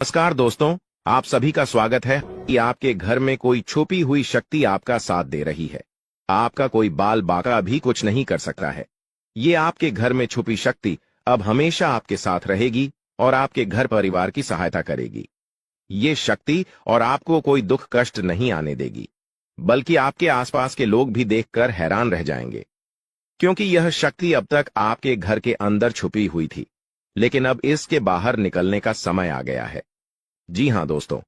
नमस्कार दोस्तों, आप सभी का स्वागत है कि आपके घर में कोई छुपी हुई शक्ति आपका साथ दे रही है। आपका कोई बाल बाका भी कुछ नहीं कर सकता है। ये आपके घर में छुपी शक्ति अब हमेशा आपके साथ रहेगी और आपके घर परिवार की सहायता करेगी। ये शक्ति और आपको कोई दुख कष्ट नहीं आने देगी, बल्कि आपके आसपास के लोग भी देखकर हैरान रह जाएंगे, क्योंकि यह शक्ति अब तक आपके घर के अंदर छुपी हुई थी, लेकिन अब इसके बाहर निकलने का समय आ गया है। जी हां दोस्तों,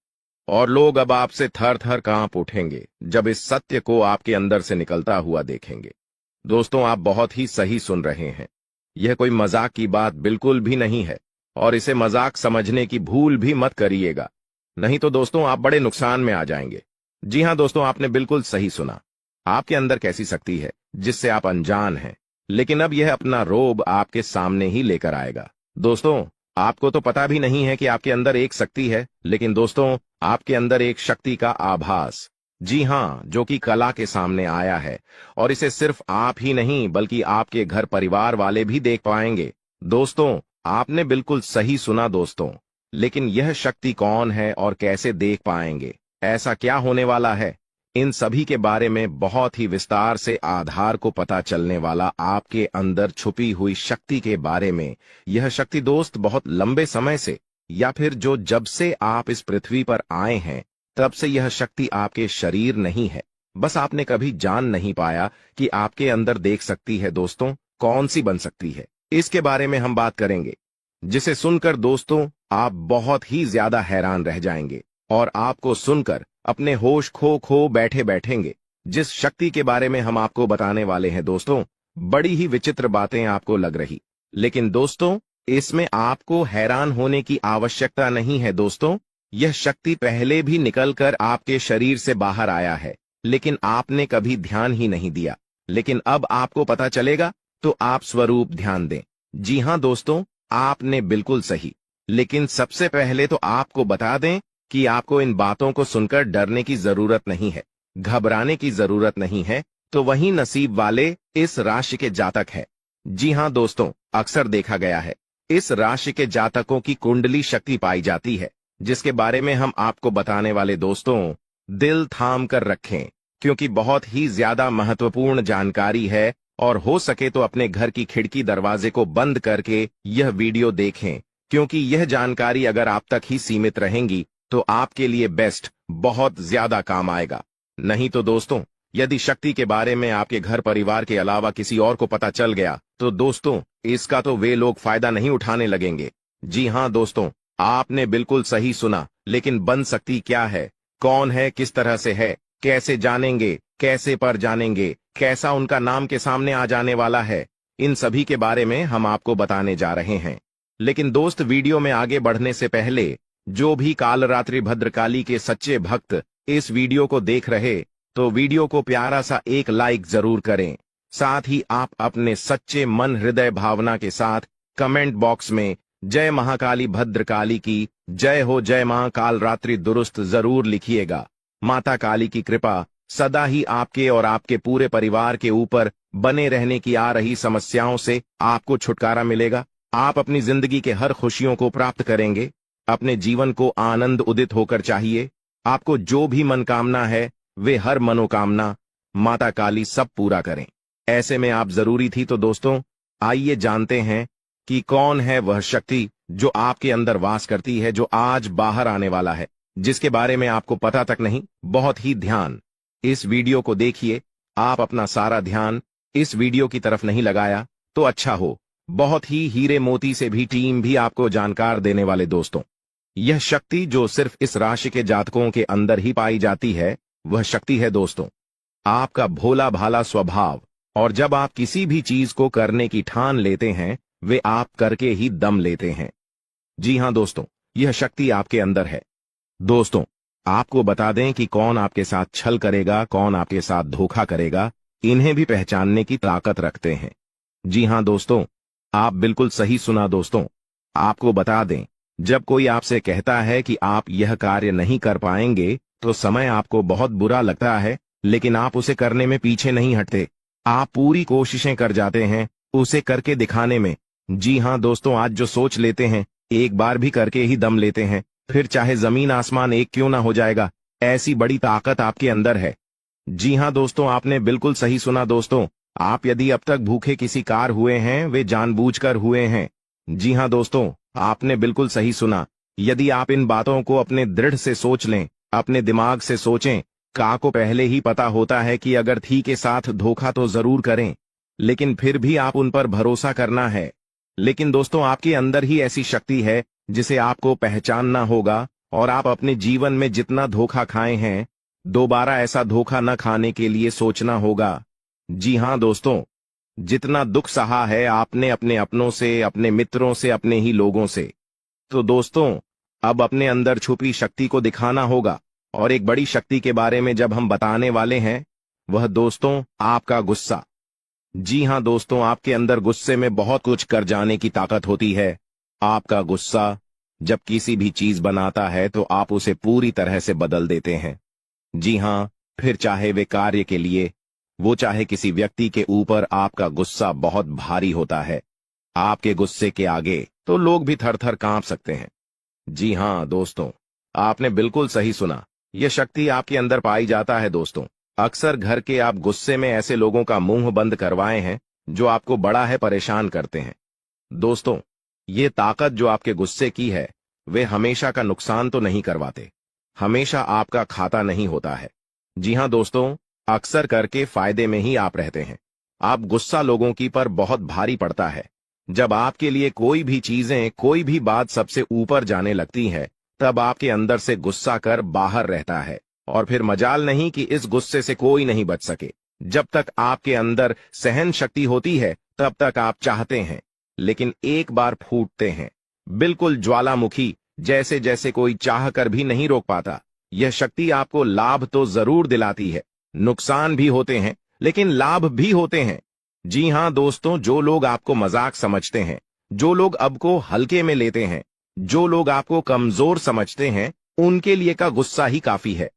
और लोग अब आपसे थर थर कांप उठेंगे जब इस सत्य को आपके अंदर से निकलता हुआ देखेंगे। दोस्तों, आप बहुत ही सही सुन रहे हैं। यह कोई मजाक की बात बिल्कुल भी नहीं है, और इसे मजाक समझने की भूल भी मत करिएगा, नहीं तो दोस्तों आप बड़े नुकसान में आ जाएंगे। जी हां दोस्तों, आपने बिल्कुल सही सुना। आपके अंदर कैसी शक्ति है जिससे आप अनजान हैं, लेकिन अब यह अपना रोब आपके सामने ही लेकर आएगा। दोस्तों, आपको तो पता भी नहीं है कि आपके अंदर एक शक्ति है, लेकिन दोस्तों आपके अंदर एक शक्ति का आभास, जी हां, जो कि कला के सामने आया है, और इसे सिर्फ आप ही नहीं बल्कि आपके घर परिवार वाले भी देख पाएंगे। दोस्तों, आपने बिल्कुल सही सुना दोस्तों, लेकिन यह शक्ति कौन है और कैसे देख पाएंगे, ऐसा क्या होने वाला है, इन सभी के बारे में बहुत ही विस्तार से आधार को पता चलने वाला आपके अंदर छुपी हुई शक्ति के बारे में। यह शक्ति दोस्त बहुत लंबे समय से, या फिर जब से आप इस पृथ्वी पर आए हैं तब से यह शक्ति आपके शरीर नहीं है, बस आपने कभी जान नहीं पाया कि आपके अंदर देख सकती है। दोस्तों, कौन सी बन सकती है, इसके बारे में हम बात करेंगे, जिसे सुनकर दोस्तों आप बहुत ही ज्यादा हैरान रह जाएंगे और आपको सुनकर अपने होश खो बैठे बैठेंगे। जिस शक्ति के बारे में हम आपको बताने वाले हैं दोस्तों, बड़ी ही विचित्र बातें आपको लग रही, लेकिन दोस्तों इसमें आपको हैरान होने की आवश्यकता नहीं है। दोस्तों, यह शक्ति पहले भी निकलकर आपके शरीर से बाहर आया है, लेकिन आपने कभी ध्यान ही नहीं दिया, लेकिन अब आपको पता चलेगा, तो आप स्वरूप ध्यान दें। जी हां दोस्तों, आपने बिल्कुल सही, लेकिन सबसे पहले तो आपको बता दें कि आपको इन बातों को सुनकर डरने की जरूरत नहीं है, घबराने की जरूरत नहीं है, तो वही नसीब वाले इस राशि के जातक है। जी हां दोस्तों, अक्सर देखा गया है इस राशि के जातकों की कुंडली शक्ति पाई जाती है, जिसके बारे में हम आपको बताने वाले दोस्तों दिल थाम कर रखें, क्योंकि बहुत ही ज्यादा महत्वपूर्ण जानकारी है, और हो सके तो अपने घर की खिड़की दरवाजे को बंद करके यह वीडियो देखें, क्योंकि यह जानकारी अगर आप तक ही सीमित रहेंगी तो आपके लिए बेस्ट बहुत ज्यादा काम आएगा। नहीं तो दोस्तों, यदि शक्ति के बारे में आपके घर परिवार के अलावा किसी और को पता चल गया तो दोस्तों इसका तो वे लोग फायदा नहीं उठाने लगेंगे। जी हां दोस्तों, आपने बिल्कुल सही सुना, लेकिन बन सकती क्या है, कौन है, किस तरह से है, कैसे जानेंगे, कैसे पर जानेंगे, कैसा उनका नाम के सामने आ जाने वाला है, इन सभी के बारे में हम आपको बताने जा रहे हैं। लेकिन दोस्त, वीडियो में आगे बढ़ने से पहले जो भी कालरात्रि भद्रकाली के सच्चे भक्त इस वीडियो को देख रहे, तो वीडियो को प्यारा सा एक लाइक जरूर करें। साथ ही आप अपने सच्चे मन हृदय भावना के साथ कमेंट बॉक्स में जय महाकाली भद्रकाली की जय हो, जय मां कालरात्रि दुरुस्त जरूर लिखिएगा। माता काली की कृपा सदा ही आपके और आपके पूरे परिवार के ऊपर बने रहने की आ रही समस्याओं से आपको छुटकारा मिलेगा। आप अपनी जिंदगी के हर खुशियों को प्राप्त करेंगे। अपने जीवन को आनंद उदित होकर चाहिए। आपको जो भी मनोकामना है वे हर मनोकामना माता काली सब पूरा करें। ऐसे में आप जरूरी थी, तो दोस्तों आइए जानते हैं कि कौन है वह शक्ति जो आपके अंदर वास करती है, जो आज बाहर आने वाला है, जिसके बारे में आपको पता तक नहीं। बहुत ही ध्यान इस वीडियो को देखिए। आप अपना सारा ध्यान इस वीडियो की तरफ नहीं लगाया तो अच्छा हो। बहुत ही हीरे मोती से भी टीम भी आपको जानकार देने वाले दोस्तों, यह शक्ति जो सिर्फ इस राशि के जातकों के अंदर ही पाई जाती है, वह शक्ति है दोस्तों आपका भोला भाला स्वभाव। और जब आप किसी भी चीज को करने की ठान लेते हैं, वे आप करके ही दम लेते हैं। जी हां दोस्तों, यह शक्ति आपके अंदर है। दोस्तों, आपको बता दें कि कौन आपके साथ छल करेगा, कौन आपके साथ धोखा करेगा, इन्हें भी पहचानने की ताकत रखते हैं। जी हां दोस्तों, आप बिल्कुल सही सुना दोस्तों। आपको बता दें, जब कोई आपसे कहता है कि आप यह कार्य नहीं कर पाएंगे, तो समय आपको बहुत बुरा लगता है, लेकिन आप उसे करने में पीछे नहीं हटते। आप पूरी कोशिशें कर जाते हैं उसे करके दिखाने में। जी हां दोस्तों, आज जो सोच लेते हैं एक बार भी करके ही दम लेते हैं, फिर चाहे जमीन आसमान एक क्यों ना हो जाएगा, ऐसी बड़ी ताकत आपके अंदर है। जी हाँ दोस्तों, आपने बिल्कुल सही सुना दोस्तों। आप यदि अब तक भूखे किसी कार हुए हैं, वे जानबूझकर हुए हैं। जी हाँ दोस्तों, आपने बिल्कुल सही सुना। यदि आप इन बातों को अपने दृढ़ से सोच लें, अपने दिमाग से सोचें, का को पहले ही पता होता है कि अगर थी के साथ धोखा तो जरूर करें, लेकिन फिर भी आप उन पर भरोसा करना है। लेकिन दोस्तों, आपके अंदर ही ऐसी शक्ति है जिसे आपको पहचानना होगा, और आप अपने जीवन में जितना धोखा खाए हैं, दोबारा ऐसा धोखा न खाने के लिए सोचना होगा। जी हाँ दोस्तों, जितना दुख सहा है आपने अपने अपनों से, अपने मित्रों से, अपने ही लोगों से, तो दोस्तों अब अपने अंदर छुपी शक्ति को दिखाना होगा। और एक बड़ी शक्ति के बारे में जब हम बताने वाले हैं, वह दोस्तों आपका गुस्सा। जी हाँ दोस्तों, आपके अंदर गुस्से में बहुत कुछ कर जाने की ताकत होती है। आपका गुस्सा जब किसी भी चीज बनाता है तो आप उसे पूरी तरह से बदल देते हैं। जी हाँ, फिर चाहे वे कार्य के लिए, वो चाहे किसी व्यक्ति के ऊपर, आपका गुस्सा बहुत भारी होता है। आपके गुस्से के आगे तो लोग भी थर थर कांप सकते हैं। जी हाँ दोस्तों, आपने बिल्कुल सही सुना। यह शक्ति आपके अंदर पाई जाता है दोस्तों। अक्सर घर के आप गुस्से में ऐसे लोगों का मुंह बंद करवाए हैं जो आपको बड़ा है परेशान करते हैं। दोस्तों, ये ताकत जो आपके गुस्से की है, वे हमेशा का नुकसान तो नहीं करवाते, हमेशा आपका खाता नहीं होता है। जी हाँ दोस्तों, अक्सर करके फायदे में ही आप रहते हैं। आप गुस्सा लोगों की पर बहुत भारी पड़ता है। जब आपके लिए कोई भी चीजें, कोई भी बात सबसे ऊपर जाने लगती है, तब आपके अंदर से गुस्सा कर बाहर रहता है, और फिर मजाल नहीं कि इस गुस्से से कोई नहीं बच सके। जब तक आपके अंदर सहन शक्ति होती है, तब तक आप चाहते हैं, लेकिन एक बार फूटते हैं, बिल्कुल ज्वालामुखी जैसे जैसे कोई चाह कर भी नहीं रोक पाता। यह शक्ति आपको लाभ तो जरूर दिलाती है, नुकसान भी होते हैं, लेकिन लाभ भी होते हैं। जी हाँ दोस्तों, जो लोग आपको मजाक समझते हैं, जो लोग आपको हल्के में लेते हैं, जो लोग आपको कमजोर समझते हैं, उनके लिए का गुस्सा ही काफी है।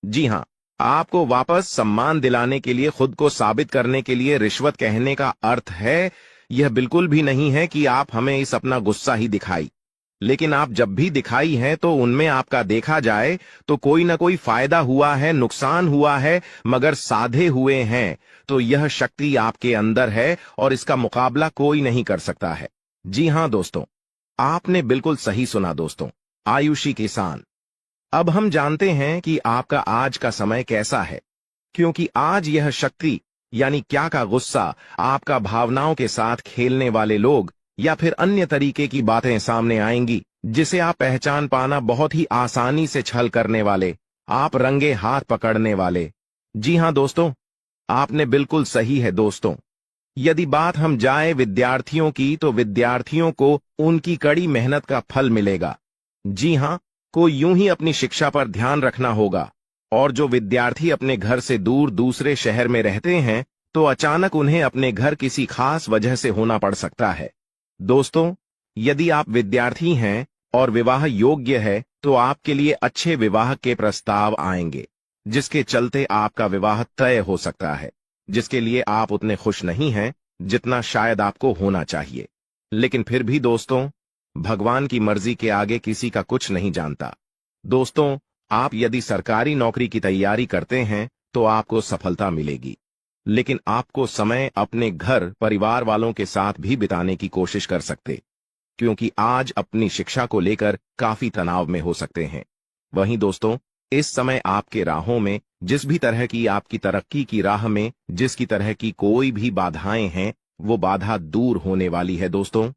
जी हाँ, आपको वापस सम्मान दिलाने के लिए, खुद को साबित करने के लिए रिश्वत कहने का अर्थ है, यह बिल्कुल भी नहीं है कि आप हमें इस अपना गुस्सा ही दिखाई। लेकिन आप जब भी दिखाई है तो उनमें आपका देखा जाए तो कोई ना कोई फायदा हुआ है, नुकसान हुआ है, मगर साधे हुए हैं, तो यह शक्ति आपके अंदर है और इसका मुकाबला कोई नहीं कर सकता है। जी हाँ दोस्तों, आपने बिल्कुल सही सुना दोस्तों। आयुषी किसान, अब हम जानते हैं कि आपका आज का समय कैसा है, क्योंकि आज यह शक्ति यानी क्या का गुस्सा, आपका भावनाओं के साथ खेलने वाले लोग या फिर अन्य तरीके की बातें सामने आएंगी, जिसे आप पहचान पाना बहुत ही आसानी से छल करने वाले, आप रंगे हाथ पकड़ने वाले। जी हाँ दोस्तों, आपने बिल्कुल सही है दोस्तों। यदि बात हम जाए विद्यार्थियों की, तो विद्यार्थियों को उनकी कड़ी मेहनत का फल मिलेगा। जी हाँ, को यूं ही अपनी शिक्षा पर ध्यान रखना होगा। और जो विद्यार्थी अपने घर से दूर दूसरे शहर में रहते हैं, तो अचानक उन्हें अपने घर किसी खास वजह से होना पड़ सकता है। दोस्तों, यदि आप विद्यार्थी हैं और विवाह योग्य है, तो आपके लिए अच्छे विवाह के प्रस्ताव आएंगे, जिसके चलते आपका विवाह तय हो सकता है, जिसके लिए आप उतने खुश नहीं हैं जितना शायद आपको होना चाहिए। लेकिन फिर भी दोस्तों, भगवान की मर्जी के आगे किसी का कुछ नहीं जानता। दोस्तों, आप यदि सरकारी नौकरी की तैयारी करते हैं तो आपको सफलता मिलेगी, लेकिन आपको समय अपने घर परिवार वालों के साथ भी बिताने की कोशिश कर सकते, क्योंकि आज अपनी शिक्षा को लेकर काफी तनाव में हो सकते हैं। वहीं दोस्तों, इस समय आपके राहों में, जिस भी तरह की आपकी तरक्की की राह में जिसकी तरह की कोई भी बाधाएं हैं, वो बाधा दूर होने वाली है दोस्तों।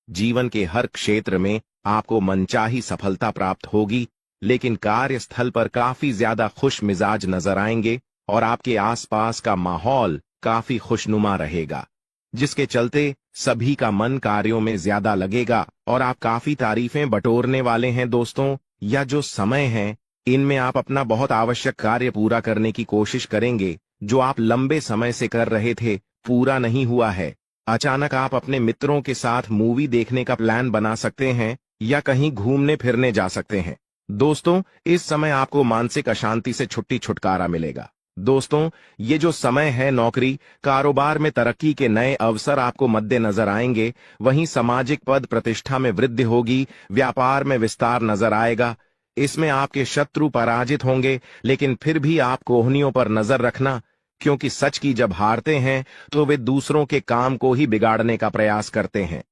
जीवन के हर क्षेत्र में आपको मनचाही सफलता प्राप्त होगी, लेकिन कार्यस्थल पर काफी ज्यादा खुश मिजाज नजर आएंगे और आपके आसपास का माहौल काफी खुशनुमा रहेगा, जिसके चलते सभी का मन कार्यों में ज्यादा लगेगा और आप काफी तारीफें बटोरने वाले हैं दोस्तों। या जो समय है, इनमें आप अपना बहुत आवश्यक कार्य पूरा करने की कोशिश करेंगे, जो आप लंबे समय से कर रहे थे, पूरा नहीं हुआ है। अचानक आप अपने मित्रों के साथ मूवी देखने का प्लान बना सकते हैं या कहीं घूमने फिरने जा सकते हैं। दोस्तों, इस समय आपको मानसिक अशांति से छुट्टी छुटकारा मिलेगा। दोस्तों, ये जो समय है, नौकरी कारोबार में तरक्की के नए अवसर आपको मद्देनजर आएंगे। वहीं सामाजिक पद प्रतिष्ठा में वृद्धि होगी, व्यापार में विस्तार नजर आएगा। इसमें आपके शत्रु पराजित होंगे, लेकिन फिर भी आप कोहनियों पर नजर रखना, क्योंकि सच की जब हारते हैं तो वे दूसरों के काम को ही बिगाड़ने का प्रयास करते हैं।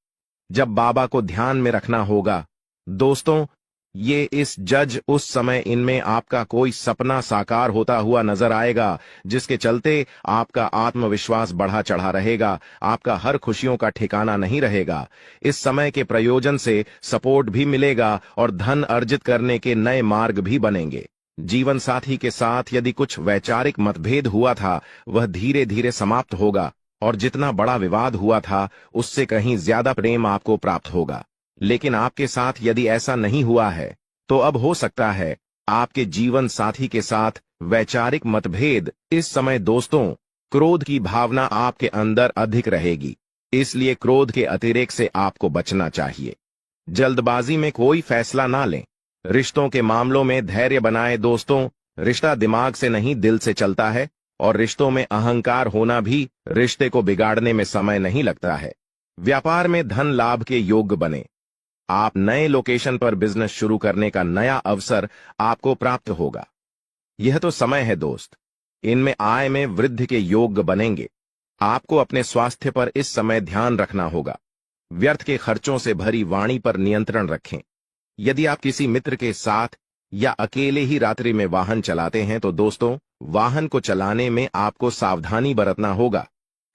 जब बाबा को ध्यान में रखना होगा दोस्तों, ये इस जज उस समय इनमें आपका कोई सपना साकार होता हुआ नजर आएगा, जिसके चलते आपका आत्मविश्वास बढ़ा चढ़ा रहेगा, आपका हर खुशियों का ठिकाना नहीं रहेगा। इस समय के प्रयोजन से सपोर्ट भी मिलेगा और धन अर्जित करने के नए मार्ग भी बनेंगे। जीवन साथी के साथ यदि कुछ वैचारिक मतभेद हुआ था, वह धीरे धीरे समाप्त होगा और जितना बड़ा विवाद हुआ था उससे कहीं ज्यादा प्रेम आपको प्राप्त होगा। लेकिन आपके साथ यदि ऐसा नहीं हुआ है तो अब हो सकता है आपके जीवन साथी के साथ वैचारिक मतभेद। इस समय दोस्तों, क्रोध की भावना आपके अंदर अधिक रहेगी, इसलिए क्रोध के अतिरेक से आपको बचना चाहिए। जल्दबाजी में कोई फैसला ना लें। रिश्तों के मामलों में धैर्य बनाएं दोस्तों। रिश्ता दिमाग से नहीं दिल से चलता है और रिश्तों में अहंकार होना भी रिश्ते को बिगाड़ने में समय नहीं लगता है। व्यापार में धन लाभ के योग्य बने। आप नए लोकेशन पर बिजनेस शुरू करने का नया अवसर आपको प्राप्त होगा। यह तो समय है दोस्त, इनमें आय में वृद्धि के योग्य बनेंगे। आपको अपने स्वास्थ्य पर इस समय ध्यान रखना होगा। व्यर्थ के खर्चों से भरी वाणी पर नियंत्रण रखें। यदि आप किसी मित्र के साथ या अकेले ही रात्रि में वाहन चलाते हैं तो दोस्तों, वाहन को चलाने में आपको सावधानी बरतना होगा।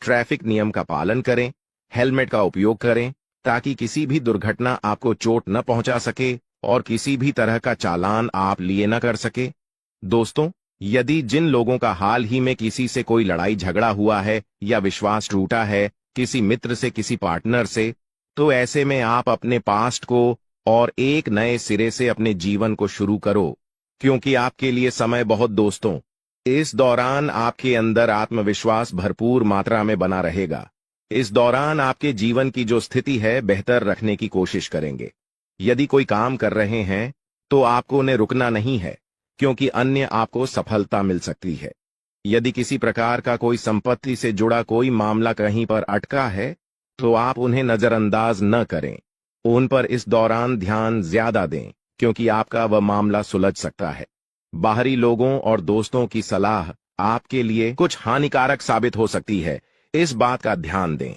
ट्रैफिक नियम का पालन करें, हेलमेट का उपयोग करें ताकि किसी भी दुर्घटना आपको चोट न पहुंचा सके और किसी भी तरह का चालान आप लिए न कर सके। दोस्तों, यदि जिन लोगों का हाल ही में किसी से कोई लड़ाई झगड़ा हुआ है या विश्वास टूटा है, किसी मित्र से, किसी पार्टनर से, तो ऐसे में आप अपने पास्ट को और एक नए सिरे से अपने जीवन को शुरू करो, क्योंकि आपके लिए समय बहुत दोस्तों। इस दौरान आपके अंदर आत्मविश्वास भरपूर मात्रा में बना रहेगा। इस दौरान आपके जीवन की जो स्थिति है बेहतर रखने की कोशिश करेंगे। यदि कोई काम कर रहे हैं तो आपको उन्हें रुकना नहीं है, क्योंकि अन्य आपको सफलता मिल सकती है। यदि किसी प्रकार का कोई संपत्ति से जुड़ा कोई मामला कहीं पर अटका है तो आप उन्हें नजरअंदाज न करें। उन पर इस दौरान ध्यान ज्यादा दें, क्योंकि आपका वह मामला सुलझ सकता है। बाहरी लोगों और दोस्तों की सलाह आपके लिए कुछ हानिकारक साबित हो सकती है, इस बात का ध्यान दें।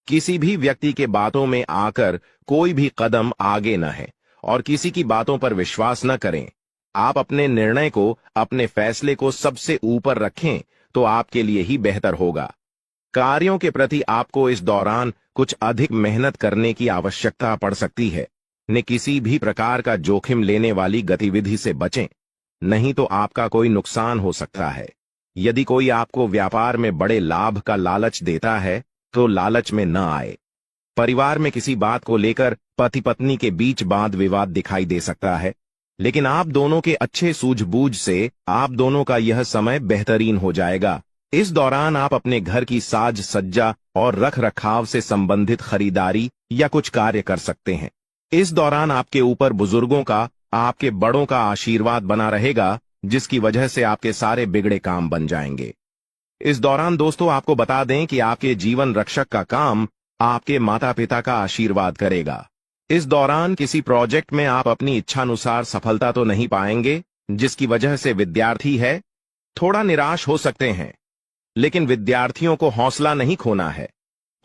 किसी भी व्यक्ति के बातों में आकर कोई भी कदम आगे न है और किसी की बातों पर विश्वास न करें। आप अपने निर्णय को, अपने फैसले को सबसे ऊपर रखें तो आपके लिए ही बेहतर होगा। कार्यों के प्रति आपको इस दौरान कुछ अधिक मेहनत करने की आवश्यकता पड़ सकती है। न किसी भी प्रकार का जोखिम लेने वाली गतिविधि से बचें, नहीं तो आपका कोई नुकसान हो सकता है। यदि कोई आपको व्यापार में बड़े लाभ का लालच देता है तो लालच में न आए। परिवार में किसी बात को लेकर पति पत्नी के बीच वाद विवाद दिखाई दे सकता है, लेकिन आप दोनों के अच्छे सूझबूझ से आप दोनों का यह समय बेहतरीन हो जाएगा। इस दौरान आप अपने घर की साज सज्जा और रख रखाव से संबंधित खरीदारी या कुछ कार्य कर सकते हैं। इस दौरान आपके ऊपर बुजुर्गों का, आपके बड़ों का आशीर्वाद बना रहेगा, जिसकी वजह से आपके सारे बिगड़े काम बन जाएंगे। इस दौरान दोस्तों, आपको बता दें कि आपके जीवन रक्षक का काम आपके माता पिता का आशीर्वाद करेगा। इस दौरान किसी प्रोजेक्ट में आप अपनी इच्छानुसार सफलता तो नहीं पाएंगे, जिसकी वजह से विद्यार्थी है थोड़ा निराश हो सकते हैं। लेकिन विद्यार्थियों को हौसला नहीं खोना है,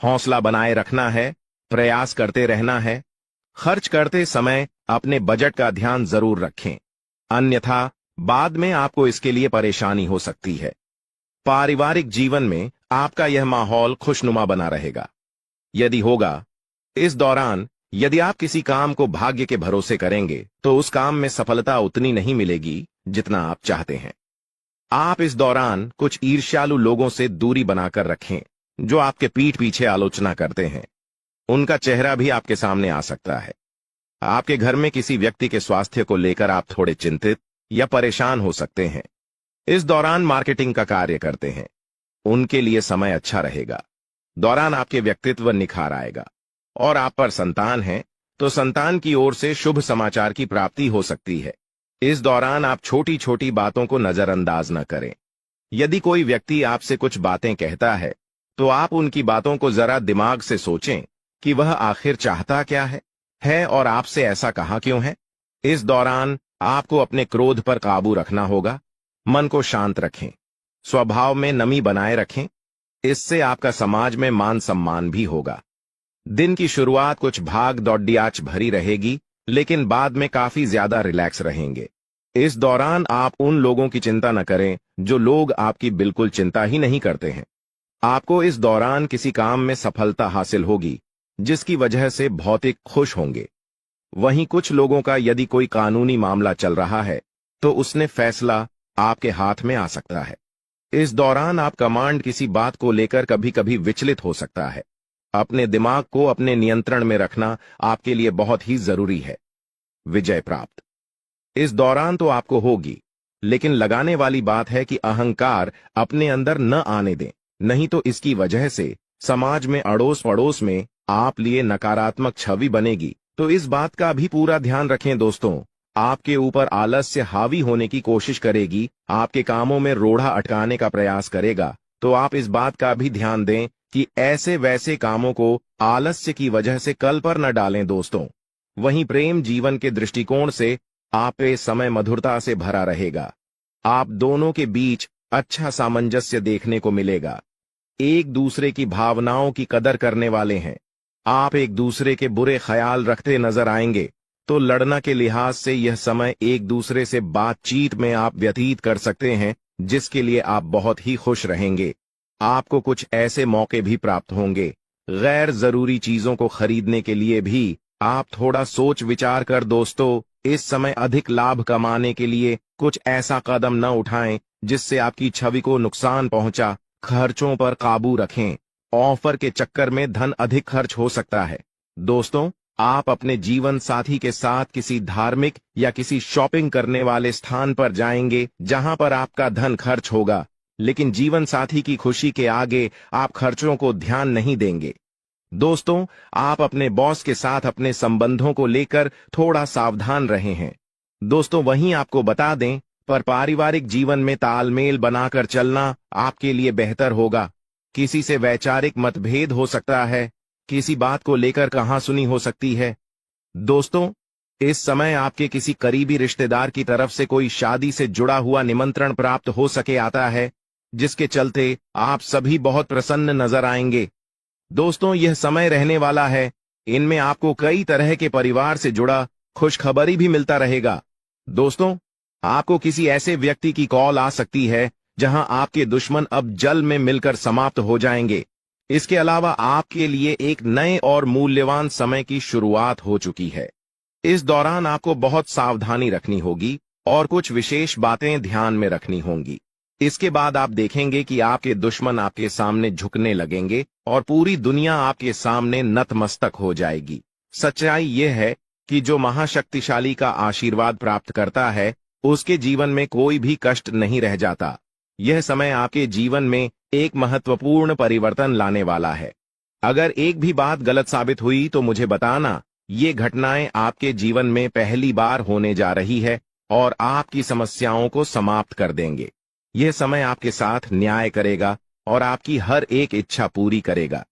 हौसला बनाए रखना है, प्रयास करते रहना है। खर्च करते समय अपने बजट का ध्यान जरूर रखें, अन्यथा बाद में आपको इसके लिए परेशानी हो सकती है। पारिवारिक जीवन में आपका यह माहौल खुशनुमा बना रहेगा। यदि होगा, इस दौरान यदि आप किसी काम को भाग्य के भरोसे करेंगे तो उस काम में सफलता उतनी नहीं मिलेगी जितना आप चाहते हैं। आप इस दौरान कुछ ईर्ष्यालु लोगों से दूरी बनाकर रखें, जो आपके पीठ पीछे आलोचना करते हैं। उनका चेहरा भी आपके सामने आ सकता है। आपके घर में किसी व्यक्ति के स्वास्थ्य को लेकर आप थोड़े चिंतित या परेशान हो सकते हैं। इस दौरान मार्केटिंग का कार्य करते हैं, उनके लिए समय अच्छा रहेगा। दौरान आपके व्यक्तित्व निखार आएगा। और आप पर संतान है तो संतान की ओर से शुभ समाचार की प्राप्ति हो सकती है। इस दौरान आप छोटी छोटी बातों को नजरअंदाज न करें। यदि कोई व्यक्ति आपसे कुछ बातें कहता है तो आप उनकी बातों को जरा दिमाग से सोचें कि वह आखिर चाहता क्या है और आपसे ऐसा कहा क्यों है। इस दौरान आपको अपने क्रोध पर काबू रखना होगा। मन को शांत रखें, स्वभाव में नमी बनाए रखें। इससे आपका समाज में मान सम्मान भी होगा। दिन की शुरुआत कुछ भाग दौड़ियाच भरी रहेगी, लेकिन बाद में काफी ज्यादा रिलैक्स रहेंगे। इस दौरान आप उन लोगों की चिंता न करें जो लोग आपकी बिल्कुल चिंता ही नहीं करते हैं। आपको इस दौरान किसी काम में सफलता हासिल होगी, जिसकी वजह से भौतिक खुश होंगे। वहीं कुछ लोगों का यदि कोई कानूनी मामला चल रहा है तो उसने फैसला आपके हाथ में आ सकता है। इस दौरान आप कमांड किसी बात को लेकर कभी कभी विचलित हो सकता है। अपने दिमाग को अपने नियंत्रण में रखना आपके लिए बहुत ही जरूरी है। विजय प्राप्त इस दौरान तो आपको होगी, लेकिन लगाने वाली बात है कि अहंकार अपने अंदर न आने दें, नहीं तो इसकी वजह से समाज में अड़ोस पड़ोस में आप लिए नकारात्मक छवि बनेगी। तो इस बात का भी पूरा ध्यान रखें दोस्तों। आपके ऊपर आलस्य हावी होने की कोशिश करेगी, आपके कामों में रोड़ा अटकाने का प्रयास करेगा। तो आप इस बात का भी ध्यान दें कि ऐसे वैसे कामों को आलस्य की वजह से कल पर न डालें दोस्तों। वहीं प्रेम जीवन के दृष्टिकोण से आप इस समय मधुरता से भरा रहेगा। आप दोनों के बीच अच्छा सामंजस्य देखने को मिलेगा। एक दूसरे की भावनाओं की कदर करने वाले हैं। आप एक दूसरे के बुरे ख्याल रखते नजर आएंगे, तो लड़ना के लिहाज से यह समय एक दूसरे से बातचीत में आप व्यतीत कर सकते हैं, जिसके लिए आप बहुत ही खुश रहेंगे। आपको कुछ ऐसे मौके भी प्राप्त होंगे। गैर जरूरी चीजों को खरीदने के लिए भी आप थोड़ा सोच विचार कर दोस्तों इस समय अधिक लाभ कमाने के लिए कुछ ऐसा कदम न उठाएं जिससे आपकी छवि को नुकसान पहुंचा। खर्चों पर काबू रखें। ऑफर के चक्कर में धन अधिक खर्च हो सकता है। दोस्तों, आप अपने जीवन साथी के साथ किसी धार्मिक या किसी शॉपिंग करने वाले स्थान पर जाएंगे जहां पर आपका धन खर्च होगा, लेकिन जीवन साथी की खुशी के आगे आप खर्चों को ध्यान नहीं देंगे। दोस्तों, आप अपने बॉस के साथ अपने संबंधों को लेकर थोड़ा सावधान रहे हैं। दोस्तों, वहीं आपको बता दें, पर पारिवारिक जीवन में तालमेल बनाकर चलना आपके लिए बेहतर होगा। किसी से वैचारिक मतभेद हो सकता है, किसी बात को लेकर कहासुनी हो सकती है। दोस्तों, इस समय आपके किसी करीबी रिश्तेदार की तरफ से कोई शादी से जुड़ा हुआ निमंत्रण प्राप्त हो सके आता है, जिसके चलते आप सभी बहुत प्रसन्न नजर आएंगे। दोस्तों, यह समय रहने वाला है। इनमें आपको कई तरह के परिवार से जुड़ा खुशखबरी भी मिलता रहेगा। दोस्तों, आपको किसी ऐसे व्यक्ति की कॉल आ सकती है जहां आपके दुश्मन अब जल में मिलकर समाप्त हो जाएंगे। इसके अलावा आपके लिए एक नए और मूल्यवान समय की शुरुआत हो चुकी है। इस दौरान आपको बहुत सावधानी रखनी होगी और कुछ विशेष बातें ध्यान में रखनी होंगी। इसके बाद आप देखेंगे कि आपके दुश्मन आपके सामने झुकने लगेंगे और पूरी दुनिया आपके सामने नतमस्तक हो जाएगी। सच्चाई यह है कि जो महाशक्तिशाली का आशीर्वाद प्राप्त करता है, उसके जीवन में कोई भी कष्ट नहीं रह जाता। यह समय आपके जीवन में एक महत्वपूर्ण परिवर्तन लाने वाला है। अगर एक भी बात गलत साबित हुई तो मुझे बताना। ये घटनाएं आपके जीवन में पहली बार होने जा रही है और आपकी समस्याओं को समाप्त कर देंगे। यह समय आपके साथ न्याय करेगा और आपकी हर एक इच्छा पूरी करेगा।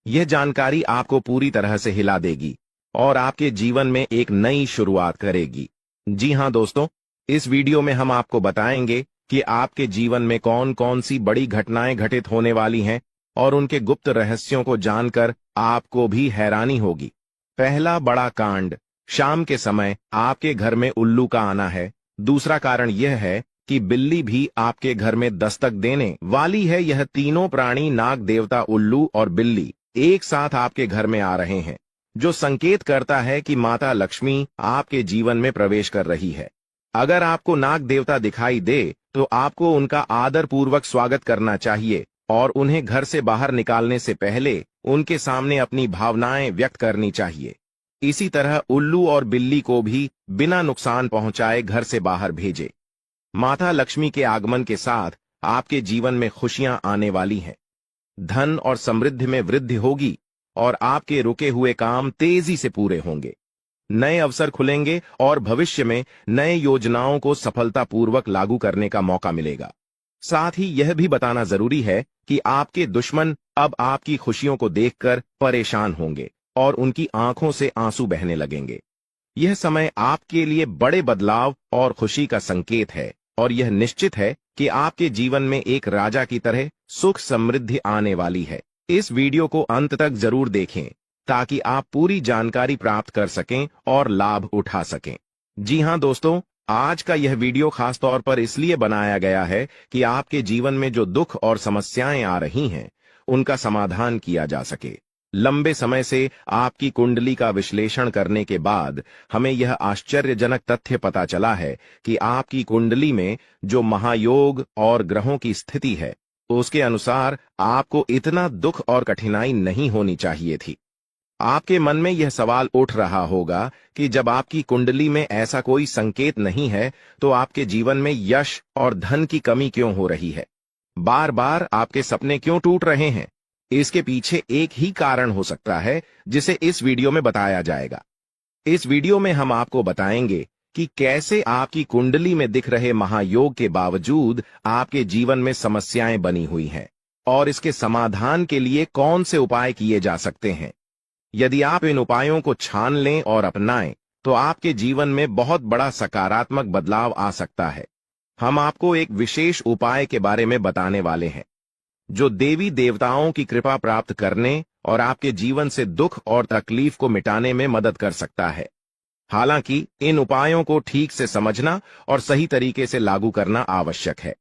यह जानकारी आपको पूरी तरह से हिला देगी और आपके जीवन में एक नई शुरुआत करेगी। जी हां दोस्तों, इस वीडियो में हम आपको बताएंगे कि आपके जीवन में कौन कौन सी बड़ी घटनाएं घटित होने वाली हैं और उनके गुप्त रहस्यों को जानकर आपको भी हैरानी होगी। पहला बड़ा कांड, शाम के समय आपके घर में उल्लू का आना है। दूसरा कारण यह है कि बिल्ली भी आपके घर में दस्तक देने वाली है। यह तीनों प्राणी, नाग देवता, उल्लू और बिल्ली, एक साथ आपके घर में आ रहे हैं, जो संकेत करता है कि माता लक्ष्मी आपके जीवन में प्रवेश कर रही है। अगर आपको नाग देवता दिखाई दे तो आपको उनका आदर पूर्वक स्वागत करना चाहिए और उन्हें घर से बाहर निकालने से पहले उनके सामने अपनी भावनाएं व्यक्त करनी चाहिए। इसी तरह उल्लू और बिल्ली को भी बिना नुकसान पहुंचाए घर से बाहर भेजे। माता लक्ष्मी के आगमन के साथ आपके जीवन में खुशियां आने वाली हैं। धन और समृद्धि में वृद्धि होगी और आपके रुके हुए काम तेजी से पूरे होंगे। नए अवसर खुलेंगे और भविष्य में नए योजनाओं को सफलतापूर्वक लागू करने का मौका मिलेगा। साथ ही यह भी बताना जरूरी है कि आपके दुश्मन अब आपकी खुशियों को देखकर परेशान होंगे और उनकी आंखों से आंसू बहने लगेंगे। यह समय आपके लिए बड़े बदलाव और खुशी का संकेत है और यह निश्चित है कि आपके जीवन में एक राजा की तरह सुख समृद्धि आने वाली है। इस वीडियो को अंत तक जरूर देखें ताकि आप पूरी जानकारी प्राप्त कर सकें और लाभ उठा सकें। जी हां दोस्तों, आज का यह वीडियो खास तौर पर इसलिए बनाया गया है कि आपके जीवन में जो दुख और समस्याएं आ रही हैं, उनका समाधान किया जा सके। लंबे समय से आपकी कुंडली का विश्लेषण करने के बाद हमें यह आश्चर्यजनक तथ्य पता चला है कि आपकी कुंडली में जो महायोग और ग्रहों की स्थिति है, उसके अनुसार आपको इतना दुख और कठिनाई नहीं होनी चाहिए थी। आपके मन में यह सवाल उठ रहा होगा कि जब आपकी कुंडली में ऐसा कोई संकेत नहीं है तो आपके जीवन में यश और धन की कमी क्यों हो रही है? बार बार आपके सपने क्यों टूट रहे हैं? इसके पीछे एक ही कारण हो सकता है जिसे इस वीडियो में बताया जाएगा। इस वीडियो में हम आपको बताएंगे कि कैसे आपकी कुंडली में दिख रहे महायोग के बावजूद आपके जीवन में समस्याएं बनी हुई हैं और इसके समाधान के लिए कौन से उपाय किए जा सकते हैं। यदि आप इन उपायों को छान लें और अपनाएं तो आपके जीवन में बहुत बड़ा सकारात्मक बदलाव आ सकता है। हम आपको एक विशेष उपाय के बारे में बताने वाले हैं जो देवी देवताओं की कृपा प्राप्त करने और आपके जीवन से दुख और तकलीफ को मिटाने में मदद कर सकता है। हालांकि इन उपायों को ठीक से समझना और सही तरीके से लागू करना आवश्यक है।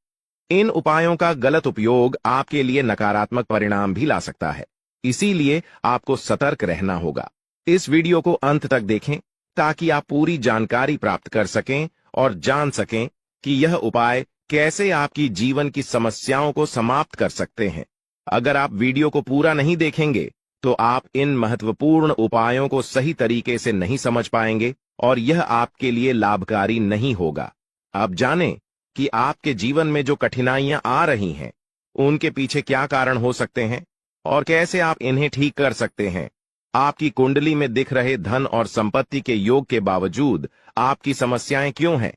इन उपायों का गलत उपयोग आपके लिए नकारात्मक परिणाम भी ला सकता है, इसीलिए आपको सतर्क रहना होगा। इस वीडियो को अंत तक देखें ताकि आप पूरी जानकारी प्राप्त कर सकें और जान सकें कि यह उपाय कैसे आपकी जीवन की समस्याओं को समाप्त कर सकते हैं। अगर आप वीडियो को पूरा नहीं देखेंगे तो आप इन महत्वपूर्ण उपायों को सही तरीके से नहीं समझ पाएंगे और यह आपके लिए लाभकारी नहीं होगा। अब जानें कि आपके जीवन में जो कठिनाइयां आ रही हैं, उनके पीछे क्या कारण हो सकते हैं और कैसे आप इन्हें ठीक कर सकते हैं। आपकी कुंडली में दिख रहे धन और संपत्ति के योग के बावजूद आपकी समस्याएं क्यों हैं?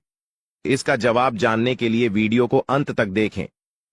इसका जवाब जानने के लिए वीडियो को अंत तक देखें।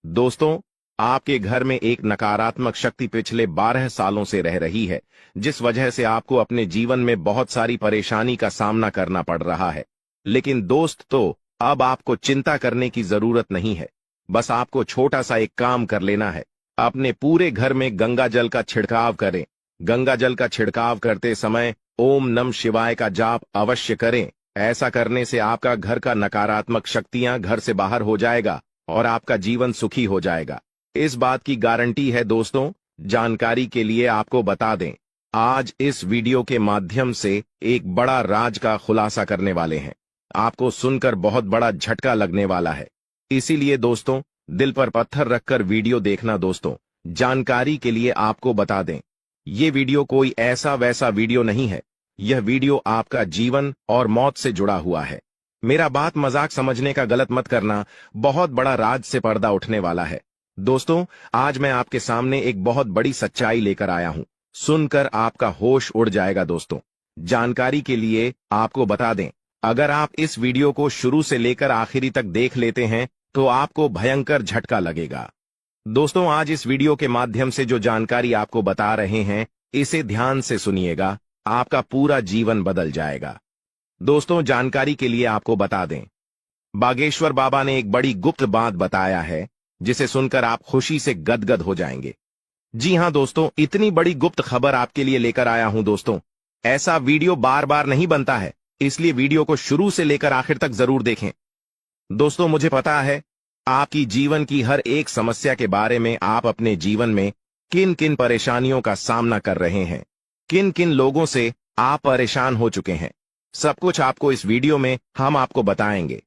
दोस्तों, आपके घर में एक नकारात्मक शक्ति पिछले 12 सालों से रह रही है, जिस वजह से आपको अपने जीवन में बहुत सारी परेशानी का सामना करना पड़ रहा है। लेकिन दोस्त, अब आपको चिंता करने की जरूरत नहीं है। बस आपको छोटा सा एक काम कर लेना है। अपने पूरे घर में गंगा जल का छिड़काव करें। गंगा जल का छिड़काव करते समय ओम नमः शिवाय का जाप अवश्य करें। ऐसा करने से आपका घर का नकारात्मक शक्तियां घर से बाहर हो जाएगा और आपका जीवन सुखी हो जाएगा। इस बात की गारंटी है दोस्तों। जानकारी के लिए आपको बता दें, आज इस वीडियो के माध्यम से एक बड़ा राज का खुलासा करने वाले हैं। आपको सुनकर बहुत बड़ा झटका लगने वाला है, इसीलिए दोस्तों दिल पर पत्थर रखकर वीडियो देखना। दोस्तों, जानकारी के लिए आपको बता दें, ये वीडियो कोई ऐसा वैसा वीडियो नहीं है। यह वीडियो आपका जीवन और मौत से जुड़ा हुआ है। मेरा बात मजाक समझने का गलत मत करना। बहुत बड़ा राज से पर्दा उठने वाला है। दोस्तों, आज मैं आपके सामने एक बहुत बड़ी सच्चाई लेकर आया हूं। सुनकर आपका होश उड़ जाएगा। दोस्तों, जानकारी के लिए आपको बता दें, अगर आप इस वीडियो को शुरू से लेकर आखिरी तक देख लेते हैं तो आपको भयंकर झटका लगेगा। दोस्तों, आज इस वीडियो के माध्यम से जो जानकारी आपको बता रहे हैं, इसे ध्यान से सुनिएगा। आपका पूरा जीवन बदल जाएगा। दोस्तों, जानकारी के लिए आपको बता दें, बागेश्वर बाबा ने एक बड़ी गुप्त बात बताया है जिसे सुनकर आप खुशी से गदगद हो जाएंगे। जी हां दोस्तों, इतनी बड़ी गुप्त खबर आपके लिए लेकर आया हूं। दोस्तों, ऐसा वीडियो बार बार नहीं बनता है, इसलिए वीडियो को शुरू से लेकर आखिर तक जरूर देखें। दोस्तों, मुझे पता है आपकी जीवन की हर एक समस्या के बारे में, आप अपने जीवन में किन किन परेशानियों का सामना कर रहे हैं, किन किन लोगों से आप परेशान हो चुके हैं। सब कुछ आपको इस वीडियो में हम आपको बताएंगे।